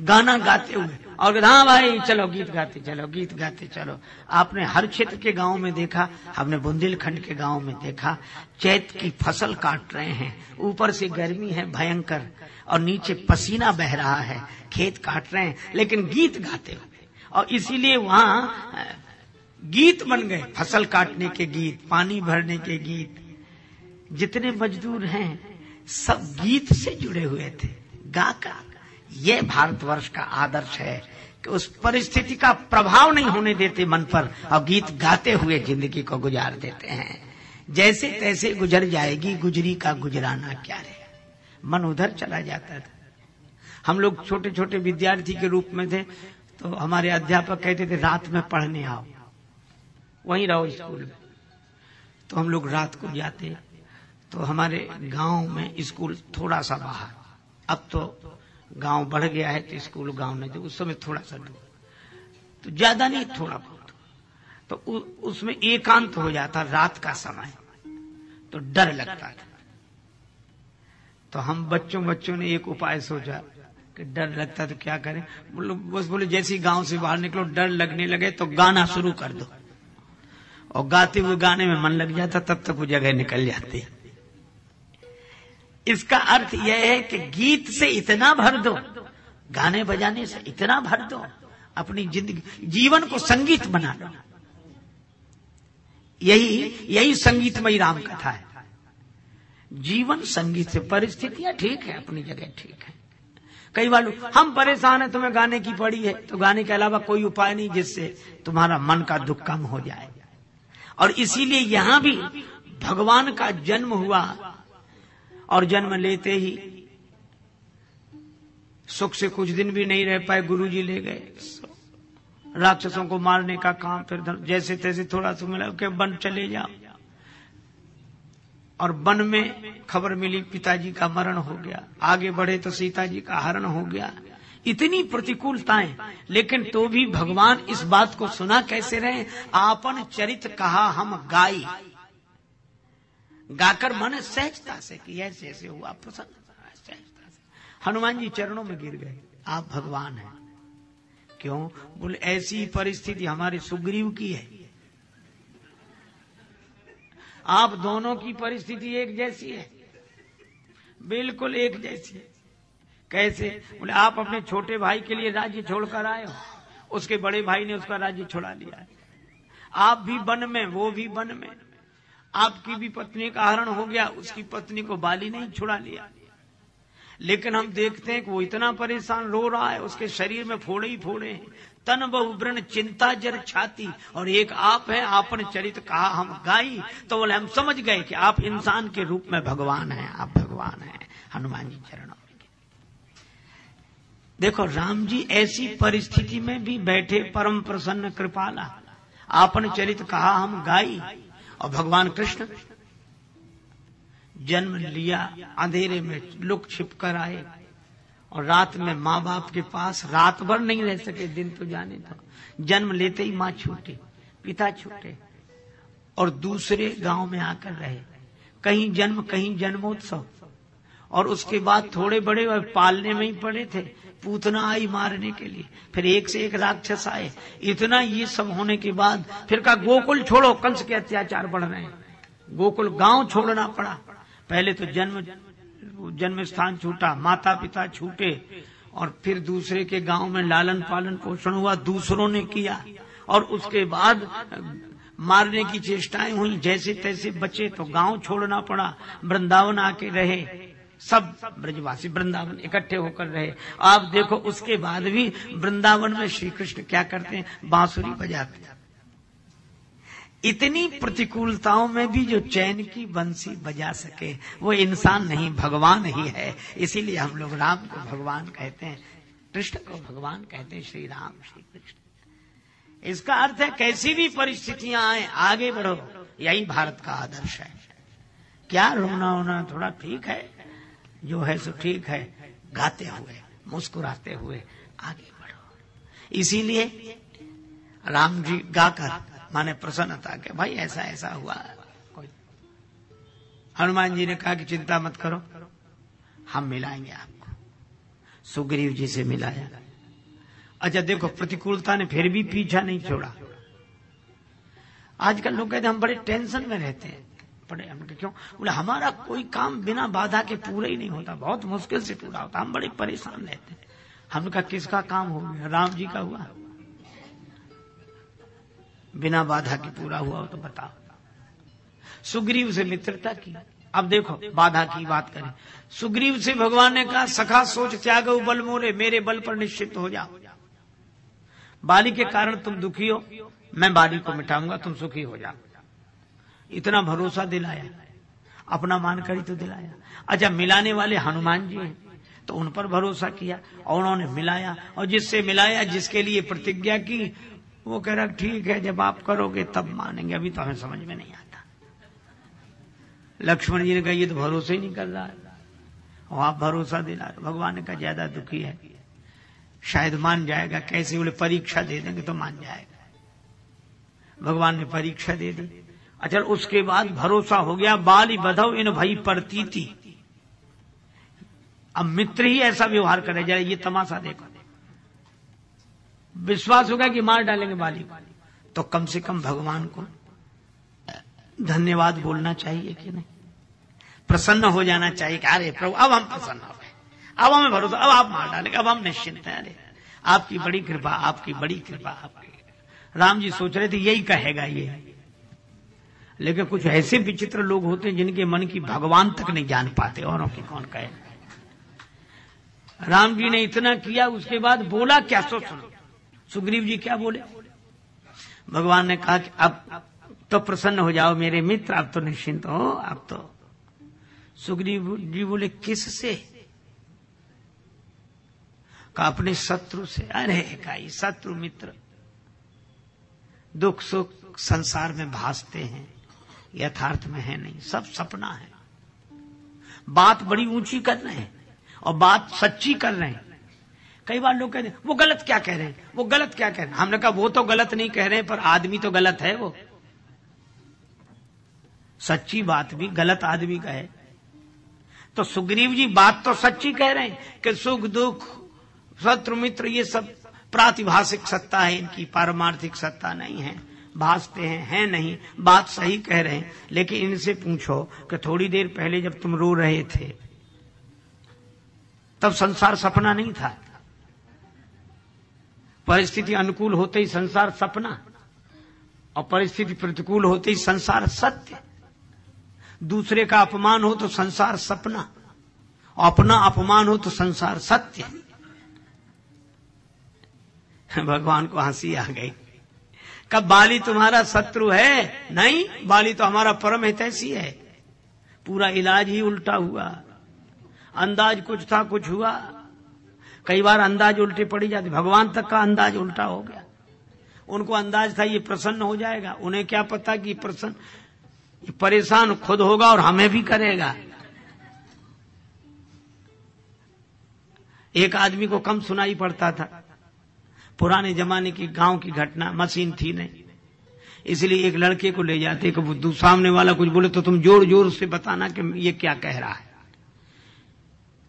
गाना गाते हुए। और हाँ भाई चलो गीत गाते चलो, गीत गाते चलो। आपने हर क्षेत्र के गांव में देखा, हमने बुंदेलखंड के गांव में देखा, चैत की फसल काट रहे हैं, ऊपर से गर्मी है भयंकर और नीचे पसीना बह रहा है, खेत काट रहे हैं लेकिन गीत गाते हुए। और इसीलिए वहां गीत बन गए, फसल काटने के गीत, पानी भरने के गीत। जितने मजदूर हैं सब गीत से जुड़े हुए थे, गाकर। ये भारतवर्ष का आदर्श है कि उस परिस्थिति का प्रभाव नहीं होने देते मन पर, और गीत गाते हुए जिंदगी को गुजार देते हैं। जैसे तैसे गुजर जाएगी गुजरी का गुजराना क्या रे, मन उधर चला जाता था। हम लोग छोटे छोटे विद्यार्थी के रूप में थे तो हमारे अध्यापक कहते थे रात में पढ़ने आओ, वहीं रहो स्कूल में। तो हम लोग रात को जाते, तो हमारे गांव में स्कूल थोड़ा सा बाहर, अब तो गांव बढ़ गया है तो स्कूल गांव में थे, उस समय थोड़ा सा दूर, तो ज्यादा नहीं थोड़ा बहुत, तो उसमें एकांत हो जाता रात का समय, तो डर लगता था। तो हम बच्चों ने एक उपाय सोचा कि डर लगता तो क्या करें, बस बोले जैसे गांव से बाहर निकलो डर लगने लगे तो गाना शुरू कर दो, और गाते हुए गाने में मन लग जाता, तब तक वो जगह निकल जाती। इसका अर्थ यह है कि गीत से इतना भर दो, गाने बजाने से इतना भर दो, अपनी जिंदगी, जीवन को संगीत बना लो। यही संगीतमयी राम कथा है। जीवन संगीत से, परिस्थितियां ठीक है, अपनी जगह ठीक है। कई बार हम परेशान हैं, तुम्हें गाने की पड़ी है, तो गाने के अलावा कोई उपाय नहीं जिससे तुम्हारा मन का दुख कम हो जाए। और इसीलिए यहां भी भगवान का जन्म हुआ, और जन्म लेते ही सुख से कुछ दिन भी नहीं रह पाए, गुरुजी ले गए राक्षसों को मारने का काम। फिर जैसे तैसे थोड़ा सा मिला कि वन चले जाओ, और वन में खबर मिली पिताजी का मरण हो गया। आगे बढ़े तो सीता जी का हरण हो गया। इतनी प्रतिकूलताएं, लेकिन तो भी भगवान इस बात को सुना कैसे रहे, आपन चरित कहा हम गाई, गाकर मन सहजता से कि ऐसे ऐसे हुआ, प्रसन्न सहजता से। हनुमान जी चरणों में गिर गए, आप भगवान हैं। क्यों? बोले ऐसी परिस्थिति हमारे सुग्रीव की है, आप दोनों की परिस्थिति एक जैसी है, बिल्कुल एक जैसी है। कैसे? बोले आप अपने छोटे भाई के लिए राज्य छोड़कर आए हो, उसके बड़े भाई ने उसका राज्य छुड़ा लिया है। आप भी वन में, वो भी वन में। आपकी भी पत्नी का हरण हो गया, उसकी पत्नी को बाली ने छुड़ा लिया। लेकिन हम देखते हैं कि वो इतना परेशान रो रहा है, उसके शरीर में फोड़े ही फोड़े हैं, तन बहु व्रण चिंता जर छाती, और एक आप हैं, आपने चरित कहा हम गाई। तो बोले हम समझ गए कि आप इंसान के रूप में भगवान हैं, आप भगवान हैं। हनुमान जी चरणों में देखो, राम जी ऐसी परिस्थिति में भी बैठे परम प्रसन्न कृपाला, आपने चरित कहा हम गाई। और भगवान कृष्ण जन्म लिया, अंधेरे में लुक छिप कर आए, और रात में माँ बाप के पास रात भर नहीं रह सके, दिन तो जाने दो। जन्म लेते ही माँ छूटी, पिता छूटे, और दूसरे गांव में आकर रहे, कहीं जन्म कहीं जन्मोत्सव। और उसके बाद थोड़े बड़े और पालने में ही पड़े थे, पूतना आई मारने के लिए, फिर एक से एक राक्षस आए। इतना ये सब होने के बाद फिर कहा गोकुल छोड़ो, कंस के अत्याचार बढ़ रहे हैं, गोकुल गांव छोड़ना पड़ा। पहले तो जन्म स्थान छूटा, माता पिता छूटे, और फिर दूसरे के गांव में लालन पालन पोषण हुआ, दूसरों ने किया, और उसके बाद मारने की चेष्टाएं हुई। जैसे तैसे बचे तो गांव छोड़ना पड़ा, वृंदावन आके रहे, सब ब्रजवासी वृंदावन इकट्ठे होकर रहे। आप देखो उसके बाद भी वृंदावन में श्री कृष्ण क्या करते हैं, बांसुरी बजाते हैं। इतनी प्रतिकूलताओं में भी जो चैन की बंसी बजा सके वो इंसान नहीं, भगवान ही है। इसीलिए हम लोग राम को भगवान कहते हैं, कृष्ण को भगवान कहते हैं, श्री राम श्री कृष्ण। इसका अर्थ है कैसी भी परिस्थितियां आए आगे बढ़ो, यही भारत का आदर्श है। क्या रोना होना थोड़ा ठीक है, जो है सो ठीक है, गाते हुए मुस्कुराते हुए आगे बढ़ो। इसीलिए राम जी गाकर माने प्रसन्नता के भाई ऐसा ऐसा हुआ। कोई हनुमान जी ने कहा कि चिंता मत करो, हम मिलाएंगे आपको। सुग्रीव जी से मिलाया। अच्छा देखो, प्रतिकूलता ने फिर भी पीछा नहीं छोड़ा। आजकल लोग कहते हैं हम बड़े टेंशन में रहते हैं, बड़े हमने क्यों? बोले हमारा कोई काम बिना बाधा के पूरा ही नहीं होता, बहुत मुश्किल से पूरा होता, हम बड़े परेशान रहते हैं। हमने कहा किसका काम हो गया? राम जी का हुआ, बिना बाधा के पूरा हुआ हो तो बताओ। सुग्रीव से मित्रता की। अब देखो बाधा की बात करें, सुग्रीव से भगवान ने कहा सखा सोच त्यागो बल मोरे, मेरे बल पर निश्चित हो जाओ। बाली के कारण तुम दुखी हो, मैं बाली को मिटाऊंगा, तुम सुखी हो जाओ। इतना भरोसा दिलाया, अपना मानकर ही तो दिलाया। अच्छा मिलाने वाले हनुमान जी हैं, तो उन पर भरोसा किया और उन्होंने मिलाया, और जिससे मिलाया, जिसके लिए प्रतिज्ञा की, वो कह रहा ठीक है जब आप करोगे तब मानेंगे, अभी तो हमें समझ में नहीं आता। लक्ष्मण जी ने कहा ये तो भरोसा ही नहीं कर रहा है, और आप भरोसा दिला रहे। भगवान ने कहा ज्यादा दुखी है, शायद मान जाएगा। कैसे? बोले परीक्षा दे देंगे तो मान जाएगा। भगवान ने परीक्षा दे दी। अच्छा उसके बाद भरोसा हो गया, बाली बधव इन भई प्रतीति। अब मित्र ही ऐसा व्यवहार करे, जरा ये तमाशा देखो, विश्वास होगा कि मार डालेंगे बाली, तो कम से कम भगवान को धन्यवाद बोलना चाहिए कि नहीं? प्रसन्न हो जाना चाहिए कि अरे प्रभु अब हम प्रसन्न हो गए, अब हमें भरोसा, अब आप मार डालेंगे, अब हम निश्चिंत हैं। अरे आपकी बड़ी कृपा, आपकी बड़ी कृपा, आपकी। राम जी सोच रहे थे यही कहेगा ये, लेकिन कुछ ऐसे विचित्र लोग होते हैं जिनके मन की भगवान तक नहीं जान पाते, औरों की कौन कहे। राम जी ने इतना किया, उसके बाद बोला क्या सो सुनो। सुग्रीव जी क्या बोले? भगवान ने कहा कि अब तो प्रसन्न हो जाओ मेरे मित्र, अब तो निश्चिंत हो, अब तो। सुग्रीव जी बोले किससे? कहा अपने शत्रु से। अरे काई शत्रु मित्र दुख सुख संसार में भासते हैं, यथार्थ में है नहीं, सब सपना है। बात बड़ी ऊंची कर रहे हैं और बात सच्ची कर रहे हैं। कई बार लोग कहते हैं वो गलत क्या कह रहे हैं, वो गलत क्या कह रहे हैं। हमने कहा वो तो गलत नहीं कह रहे हैं, पर आदमी तो गलत है। वो सच्ची बात भी गलत आदमी का है। तो सुग्रीव जी बात तो सच्ची कह रहे हैं कि सुख दुख शत्रु मित्र ये सब प्रातिभाषिक सत्ता है, इनकी पारमार्थिक सत्ता नहीं है। भासते हैं नहीं, बात सही कह रहे हैं। लेकिन इनसे पूछो कि थोड़ी देर पहले जब तुम रो रहे थे तब संसार सपना नहीं था? परिस्थिति अनुकूल होते ही संसार सपना, और परिस्थिति प्रतिकूल होते ही संसार सत्य। दूसरे का अपमान हो तो संसार सपना, अपना अपमान हो तो संसार सत्य। भगवान को हंसी आ गई। कब बाली तुम्हारा शत्रु है? नहीं, बाली तो हमारा परम हितैषी है। पूरा इलाज ही उल्टा हुआ। अंदाज कुछ था, कुछ हुआ। कई बार अंदाज उल्टे पड़ी जाती, भगवान तक का अंदाज उल्टा हो गया। उनको अंदाज था ये प्रसन्न हो जाएगा, उन्हें क्या पता कि प्रसन्न, ये परेशान खुद होगा और हमें भी करेगा। एक आदमी को कम सुनाई पड़ता था। पुराने जमाने की गांव की घटना, मशीन थी नहीं, इसलिए एक लड़के को ले जाते कि वो सामने वाला कुछ बोले तो तुम जोर जोर से बताना कि ये क्या कह रहा है।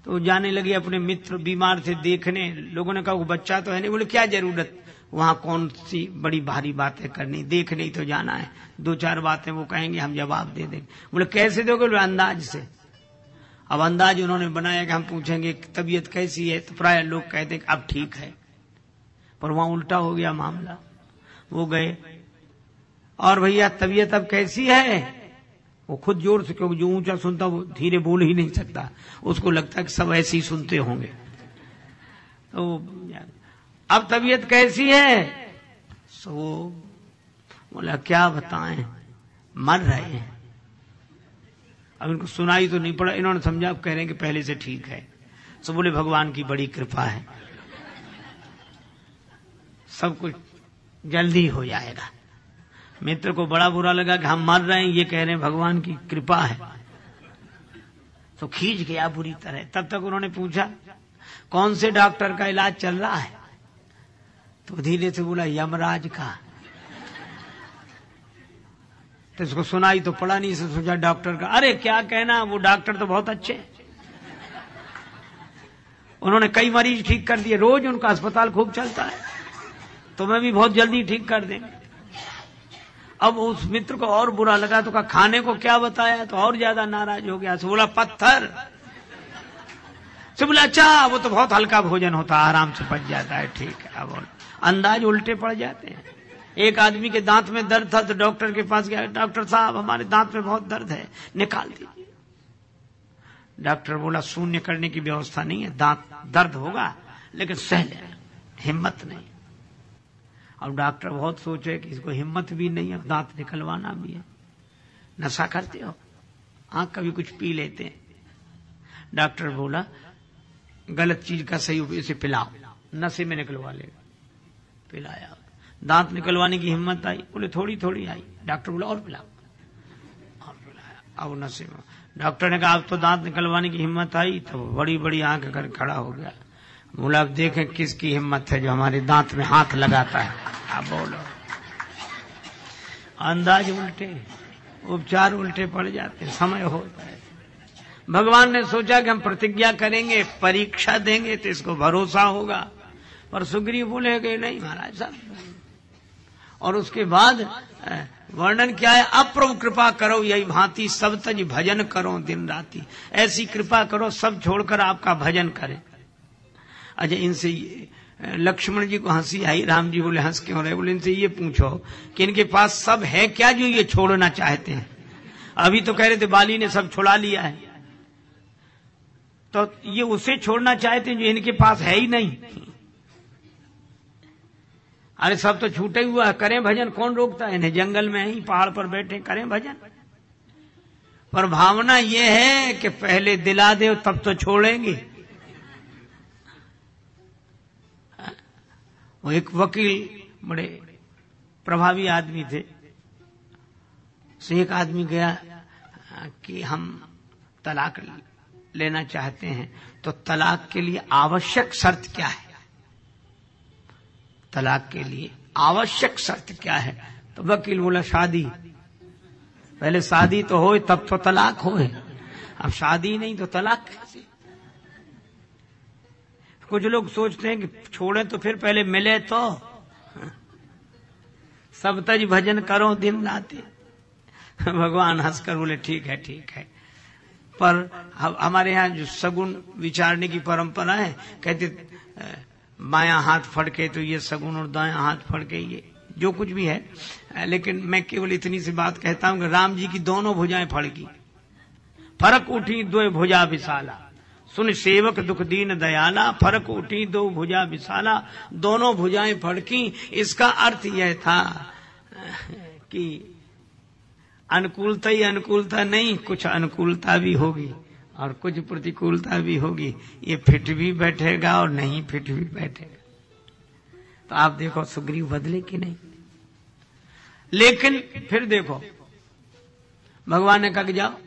तो जाने लगे अपने मित्र बीमार थे देखने। लोगों ने कहा वो बच्चा तो है नहीं। बोले क्या जरूरत, वहां कौन सी बड़ी भारी बातें करनी, देखने ही तो जाना है। 2-4 बातें वो कहेंगे, हम जवाब दे देंगे। बोले कैसे दोगे? बोले अंदाज से। अब अंदाज उन्होंने बनाया कि हम पूछेंगे तबीयत कैसी है, तो प्राय लोग कहते हैं अब ठीक है। पर वहां उल्टा हो गया मामला। वो गए और भैया तबीयत अब कैसी है? वो खुद जोर से, क्योंकि जो ऊंचा सुनता वो धीरे बोल ही नहीं सकता, उसको लगता है कि सब ऐसे ही सुनते होंगे। तो अब तबीयत कैसी है? सो बोला क्या बताएं, मर रहे हैं। अब इनको सुनाई तो नहीं पड़ा, इन्होंने समझा अब कह रहे हैं कि पहले से ठीक है। सो बोले भगवान की बड़ी कृपा है, सब कुछ जल्दी हो जाएगा। मित्र को बड़ा बुरा लगा कि हम मर रहे हैं, ये कह रहे हैं भगवान की कृपा है। तो खींच गया बुरी तरह। तब तक उन्होंने पूछा कौन से डॉक्टर का इलाज चल रहा है? तो धीरे से बोला यमराज का। तो इसको सुनाई तो पड़ा नहीं, से सोचा डॉक्टर का। अरे क्या कहना, वो डॉक्टर तो बहुत अच्छे, उन्होंने कई मरीज ठीक कर दिए, रोज उनका अस्पताल खूब चलता है, तुम्हें भी बहुत जल्दी ठीक कर देंगे। अब उस मित्र को और बुरा लगा, तो कहा खाने को क्या बताया? तो और ज्यादा नाराज हो गया। तो बोला पत्थर। तो बोला अच्छा, वो तो बहुत हल्का भोजन होता है, आराम से पच जाता है। ठीक है। अब अंदाज उल्टे पड़ जाते हैं। एक आदमी के दांत में दर्द था तो डॉक्टर के पास गया, डॉक्टर साहब हमारे दांत में बहुत दर्द है, निकाल दीजिए। डॉक्टर बोला शून्य करने की व्यवस्था नहीं है, दांत दर्द होगा लेकिन सह ले, हिम्मत नहीं। अब डॉक्टर बहुत सोचे कि इसको हिम्मत भी नहीं है, दांत निकलवाना भी है। नशा करते हो? हाँ, कभी कुछ पी लेते हैं। डॉक्टर बोला गलत चीज का सही उपयोग, इसे पिलाओ, नशे में निकलवा लेगा। पिलाया, दांत निकलवाने की हिम्मत आई? बोले थोड़ी थोड़ी आई। डॉक्टर बोला और पिलाओ, और पिलाया। अब नशे में डॉक्टर ने कहा अब तो दांत निकलवाने की हिम्मत आई, तो बड़ी बड़ी आंख कर खड़ा हो गया। बोला अब देखें किसकी हिम्मत है जो हमारे दांत में हाथ लगाता है। अब बोलो, अंदाज उल्टे, उपचार उल्टे पड़ जाते, समय होता है। भगवान ने सोचा कि हम प्रतिज्ञा करेंगे, परीक्षा देंगे तो इसको भरोसा होगा, पर सुग्रीव बोले कि नहीं महाराज साहब। और उसके बाद वर्णन क्या है, अप्रभु कृपा करो यही भांति, सब तज भजन करो दिन राति। ऐसी कृपा करो सब छोड़कर आपका भजन करें। अच्छा, इनसे लक्ष्मण जी को हंसी आई। राम जी बोले हंस क्यों रहे? बोले इनसे ये पूछो कि इनके पास सब है क्या जो ये छोड़ना चाहते हैं? अभी तो कह रहे थे बाली ने सब छुड़ा लिया है, तो ये उसे छोड़ना चाहते हैं जो इनके पास है ही नहीं। अरे सब तो छूटे हुआ है, करें भजन, कौन रोकता है इन्हें? जंगल में ही पहाड़ पर बैठे करें भजन। पर भावना ये है कि पहले दिला दे तब तो छोड़ेंगे। वो एक वकील बड़े प्रभावी आदमी थे, से एक आदमी गया कि हम तलाक लेना चाहते हैं, तो तलाक के लिए आवश्यक शर्त क्या है? तलाक के लिए आवश्यक शर्त क्या है? तो वकील बोला शादी। पहले शादी तो होए तब तो तलाक होए, अब शादी नहीं तो तलाक कैसे? कुछ लोग सोचते हैं कि छोड़े तो फिर पहले मिले सब तज भजन करो दिन राते। भगवान हंसकर बोले ठीक है ठीक है, पर हमारे यहाँ जो सगुन विचारने की परंपरा है, कहते बायां हाथ फड़के तो ये सगुन और दायां हाथ फड़के ये जो कुछ भी है, लेकिन मैं केवल इतनी सी बात कहता हूं कि राम जी की दोनों भुजाएं फड़की, फरक उठी दो भुजा विशाला, सुन सेवक दुख दीन दयाला, फरक उठी दो भुजा विशाला, दोनों भुजाएं फड़की। इसका अर्थ यह था कि अनुकूलता ही अनुकूलता नहीं, कुछ अनुकूलता भी होगी और कुछ प्रतिकूलता भी होगी। ये फिट भी बैठेगा और नहीं फिट भी बैठेगा। तो आप देखो सुग्रीव बदले कि नहीं। लेकिन फिर देखो भगवान ने कहा कि जाओ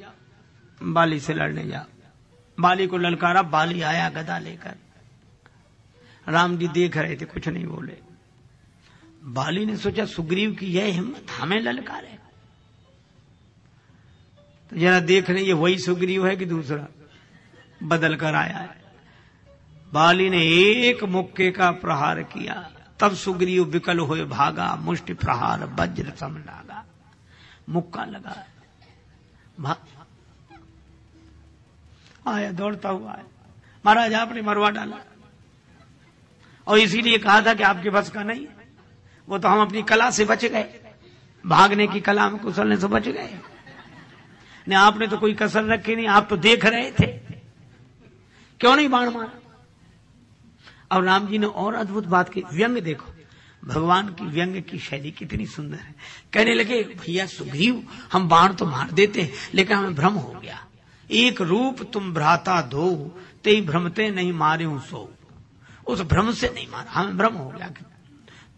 बाली से लड़ने जाओ। बाली को ललकारा, बाली आया गदा लेकर। राम जी देख रहे थे, कुछ नहीं बोले। बाली ने सोचा सुग्रीव की यह हिम्मत, हमें ललकारे। तो जरा देख रहे ये वही सुग्रीव है कि दूसरा बदल कर आया है। बाली ने एक मुक्के का प्रहार किया, तब सुग्रीव विकल हुए भागा, मुष्टि प्रहार वज्र सम लागा। मुक्का लगा, आया दौड़ता हुआ आया। महाराज आपने मरवा डाला, और इसीलिए कहा था कि आपके बस का नहीं है। वो तो हम अपनी कला से बच गए, भागने की कला में कुशलने से बच गए। नहीं आपने तो कोई कसर रखी नहीं, आप तो देख रहे थे, क्यों नहीं बाण मारा। और राम जी ने और अद्भुत बात की, व्यंग देखो भगवान की, व्यंग की शैली कितनी सुंदर है। कहने लगे भैया सुग्रीव हम बाण तो मार देते, लेकिन हमें भ्रम हो गया। एक रूप तुम भ्राता दो, ते भ्रमते नहीं मारे हूं सो। उस भ्रम से नहीं मारा, हमें भ्रम हो गया।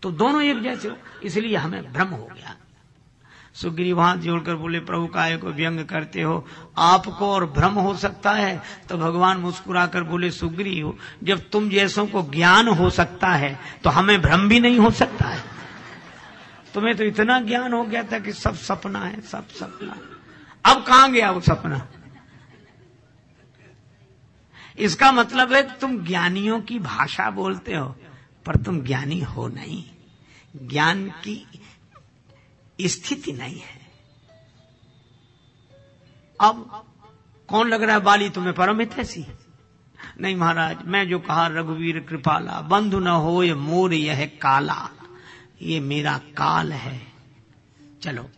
तो दोनों एक जैसे हो, इसलिए हमें भ्रम हो गया। सुग्रीव हाथ जोड़कर बोले प्रभु काहे को व्यंग करते हो, आपको और भ्रम हो सकता है। तो भगवान मुस्कुराकर बोले सुग्रीव जब तुम जैसों को ज्ञान हो सकता है तो हमें भ्रम भी नहीं हो सकता है। तुम्हें तो इतना ज्ञान हो गया था कि सब सपना है, सब सपना। अब कहां गया वो सपना। इसका मतलब है तुम ज्ञानियों की भाषा बोलते हो, पर तुम ज्ञानी हो नहीं, ज्ञान की स्थिति नहीं है। अब कौन लग रहा है बाली तुम्हें परम हितैषी। नहीं महाराज, मैं जो कहा रघुवीर कृपाला, बंधु न हो ये मोर यह काला, ये मेरा काल है। चलो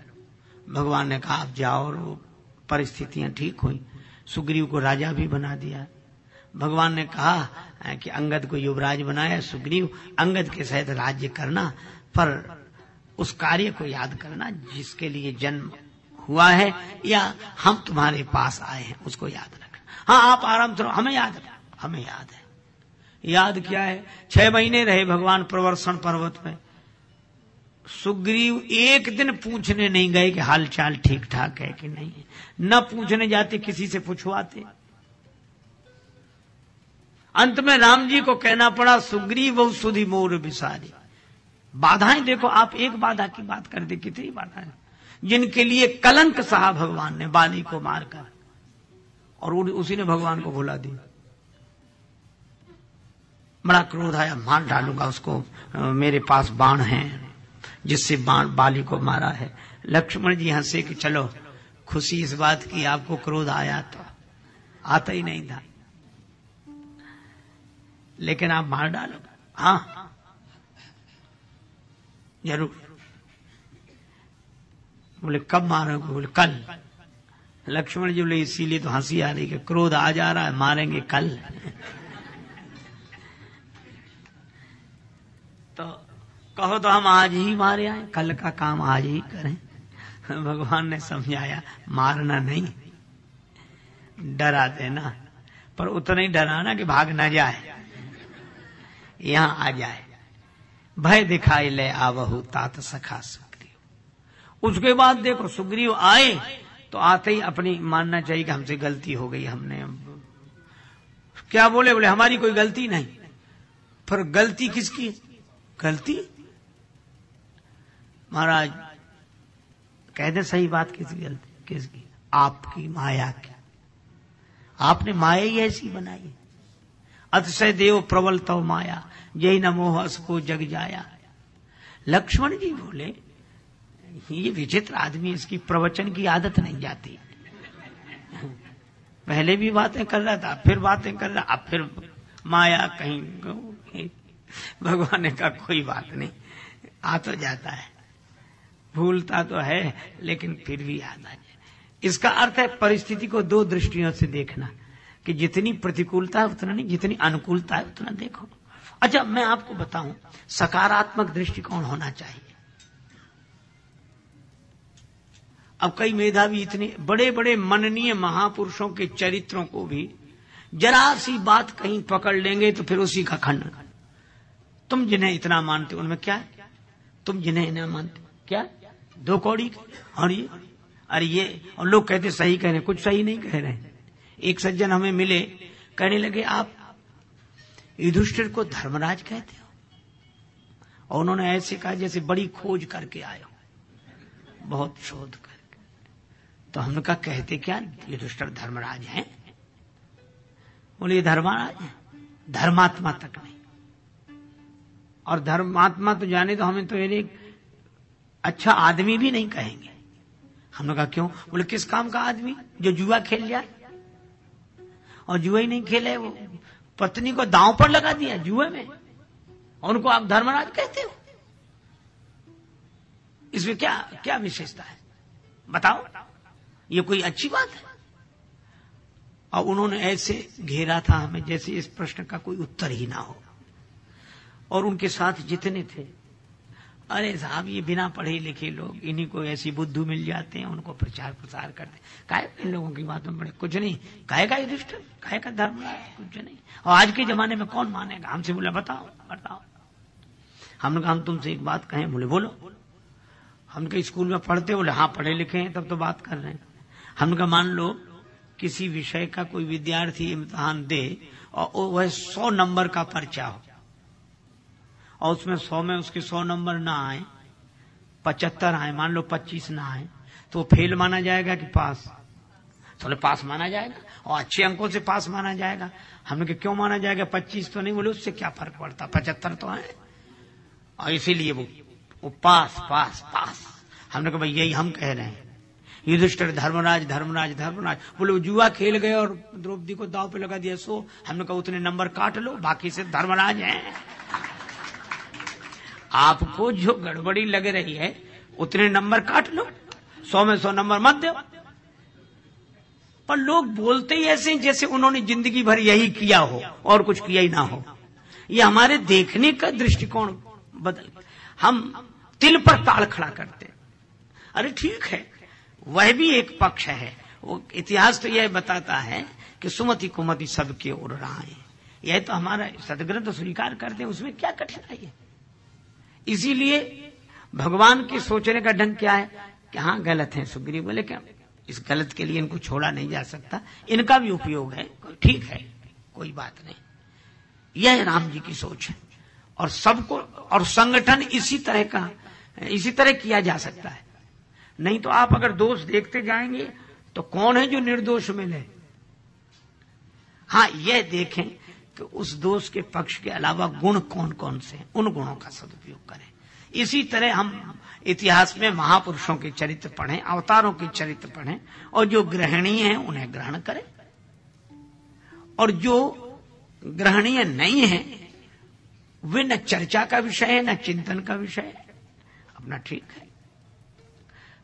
भगवान ने कहा आप जाओ, और वो परिस्थितियां ठीक हुई। सुग्रीव को राजा भी बना दिया। भगवान ने कहा कि अंगद को युवराज बनाया, सुग्रीव अंगद के सहित राज्य करना, पर उस कार्य को याद करना जिसके लिए जन्म हुआ है या हम तुम्हारे पास आए हैं, उसको याद रखना। हाँ आप आराम करो, हमें याद है, हमें याद है। याद क्या है, 6 महीने रहे भगवान प्रवर्षण पर्वत में। सुग्रीव एक दिन पूछने नहीं गए कि हाल चाल ठीक ठाक है कि नहीं, न पूछने जाते, किसी से पूछवाते। अंत में राम जी को कहना पड़ा सुग्रीव बहु सुधि मोर बिसारी। बाधाएं देखो, आप एक बाधा की बात कर दे, कितनी बाधाएं जिनके लिए कलंक सहा भगवान ने बाली को मारकर, और उसी ने भगवान को भुला दिया। बड़ा क्रोध आया, मार डालूंगा उसको, मेरे पास बाण है जिससे बाण बाली को मारा है। लक्ष्मण जी हंसे कि चलो खुशी इस बात की आपको क्रोध आया, तो आता ही नहीं था, लेकिन आप मार डालोगे। हाँ जरूर। बोले कब मारोगे, बोले कल। लक्ष्मण जी बोले इसीलिए तो हंसी आ रही कि क्रोध आ जा रहा है, मारेंगे कल। तो कहो तो हम आज ही मारे आए, कल का काम आज ही करें। भगवान ने समझाया मारना नहीं, डरा देना, पर उतना ही डराना कि भाग ना जाए, यहां आ जाए। भय दिखाई ले आवहु तात सखा सुग्रीव। उसके बाद देखो सुग्रीव आए तो आते ही अपनी मानना चाहिए कि हमसे गलती हो गई, हमने क्या बोले, बोले हमारी कोई गलती नहीं। पर गलती किसकी, गलती महाराज कह दे सही बात, किसकी गलती, किसकी, आपकी माया की। आपने माया ही ऐसी बनाई, अतिशय देव प्रबल तव माया, यही न मोह असको जग जाया। लक्ष्मण जी बोले ये विचित्र आदमी, इसकी प्रवचन की आदत नहीं जाती। पहले भी बातें कर रहा था, फिर बातें कर रहा, अब फिर माया कहीं। भगवान ने कहा कोई बात नहीं, आ तो जाता है, भूलता तो है लेकिन फिर भी याद आ जाए। इसका अर्थ है परिस्थिति को दो दृष्टियों से देखना, कि जितनी प्रतिकूलता है उतना नहीं, जितनी अनुकूलता है उतना देखो। अच्छा, मैं आपको बताऊं सकारात्मक दृष्टिकोण होना चाहिए। अब कई मेधावी इतने बड़े बड़े मननीय महापुरुषों के चरित्रों को भी जरा सी बात कहीं पकड़ लेंगे तो फिर उसी का खंडन। तुम जिन्हें इतना मानते हो उनमें क्या है, तुम जिन्हें न मानते क्या, दो कौड़ी। और ये अरे ये, और लोग कहते सही कह रहे, कुछ सही नहीं कह रहे। एक सज्जन हमें मिले, कहने लगे आप युधिष्ठिर को धर्मराज कहते हो, और उन्होंने ऐसे कहा जैसे बड़ी खोज करके आए हो, बहुत शोध करके। तो हमने कहा कहते क्या युधिष्ठिर धर्मराज हैं? बोले ये धर्मराज है, धर्मात्मा तक नहीं। और धर्मात्मा तो जाने तो हमें तो एक अच्छा आदमी भी नहीं कहेंगे। हमने कहा क्यों? बोले किस काम का आदमी? जो जुआ खेल जाए, और जुआ ही नहीं खेले, वो पत्नी को दांव पर लगा दिया जुए में, और उनको आप धर्मराज कहते हो? इसमें क्या क्या विशेषता है बताओ? ये कोई अच्छी बात है? और उन्होंने ऐसे घेरा था हमें जैसे इस प्रश्न का कोई उत्तर ही ना हो। और उनके साथ जितने थे, अरे साहब ये बिना पढ़े लिखे लोग, इन्हीं को ऐसी बुद्धू मिल जाते हैं, उनको प्रचार प्रसार करते। काहे इन लोगों की बातों में कुछ नहीं, काहे का युधिष्ठिर, काहे का धर्मराज, कुछ नहीं। और आज के जमाने में कौन मानेगा? हमसे बोला बताओ बताओ। हमने कहा हम तुमसे एक बात कहें? बोले बोलो। हमने कहा स्कूल में पढ़ते? बोले हाँ पढ़े लिखे हैं, तब तो बात कर रहे हैं। हमने कहा मान लो किसी विषय का कोई विद्यार्थी इम्तिहान दे और वह 100 नंबर का पर्चा हो, और उसमें 100 में उसके 100 नंबर ना आए, 75 आए, मान लो 25 ना आए, तो फेल माना जाएगा कि पास? तो पास माना जाएगा, और अच्छे अंकों से पास माना जाएगा। हमने कहा क्यों माना जाएगा? 25 तो नहीं। बोले उससे क्या फर्क पड़ता, 75 तो आए, और इसीलिए वो पास पास पास। हमने कहा भाई यही हम कह रहे हैं, युधिष्ठिर धर्मराज धर्मराज धर्मराज। बोले वो जुआ खेल गए और द्रौपदी को दांव पे लगा दिया, सो हमने कहा उतने नंबर काट लो, बाकी से धर्मराज हैं। आपको जो गड़बड़ी लग रही है उतने नंबर काट लो, 100 में 100 नंबर मत दो। पर लोग बोलते ही ऐसे जैसे उन्होंने जिंदगी भर यही किया हो और कुछ किया ही ना हो। ये हमारे देखने का दृष्टिकोण बदल, हम तिल पर ताल खड़ा करते। अरे ठीक है, वह भी एक पक्ष है। वो इतिहास तो यह बताता है कि सुमति कुमति सबके ओर राहे, यह तो हमारा सदग्रंथ तो स्वीकार करते हैं, उसमें क्या कठिनाई है? इसीलिए भगवान के सोचने का ढंग क्या है कि हाँ गलत है। सुग्रीव बोले क्या इस गलत के लिए इनको छोड़ा नहीं जा सकता, इनका भी उपयोग है, ठीक है कोई बात नहीं। यह राम जी की सोच है, और सबको, और संगठन इसी तरह किया जा सकता है। नहीं तो आप अगर दोष देखते जाएंगे तो कौन है जो निर्दोष मिले? हाँ यह देखें कि उस दोष के पक्ष के अलावा गुण कौन कौन से हैं, उन गुणों का सदुपयोग करें। इसी तरह हम इतिहास में महापुरुषों के चरित्र पढ़ें, अवतारों के चरित्र पढ़ें, और जो ग्रहणीय हैं उन्हें ग्रहण करें, और जो ग्रहणीय नहीं है वे न चर्चा का विषय है न चिंतन का विषय है, अपना ठीक है।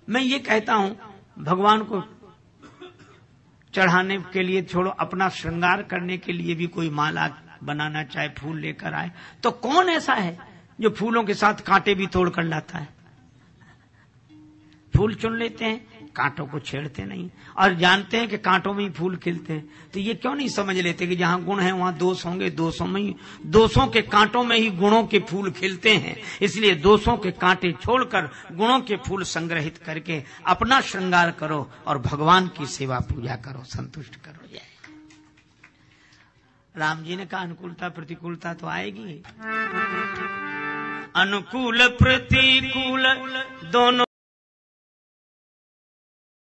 मैं ये कहता हूं भगवान को चढ़ाने के लिए छोड़ो, अपना श्रृंगार करने के लिए भी कोई माला बनाना चाहे, फूल लेकर आए, तो कौन ऐसा है जो फूलों के साथ कांटे भी तोड़ कर लाता है? फूल चुन लेते हैं, कांटों को छेड़ते नहीं, और जानते हैं कि कांटों में ही फूल खिलते हैं। तो ये क्यों नहीं समझ लेते कि जहां गुण है वहां दोष होंगे, दोषों के कांटों में ही गुणों के फूल खिलते हैं। इसलिए दोषों के कांटे छोड़कर गुणों के फूल संग्रहित करके अपना श्रृंगार करो और भगवान की सेवा पूजा करो, संतुष्ट करो। जाए राम जी ने कहा अनुकूलता प्रतिकूलता तो आएगी, अनुकूल प्रतिकूल दोनों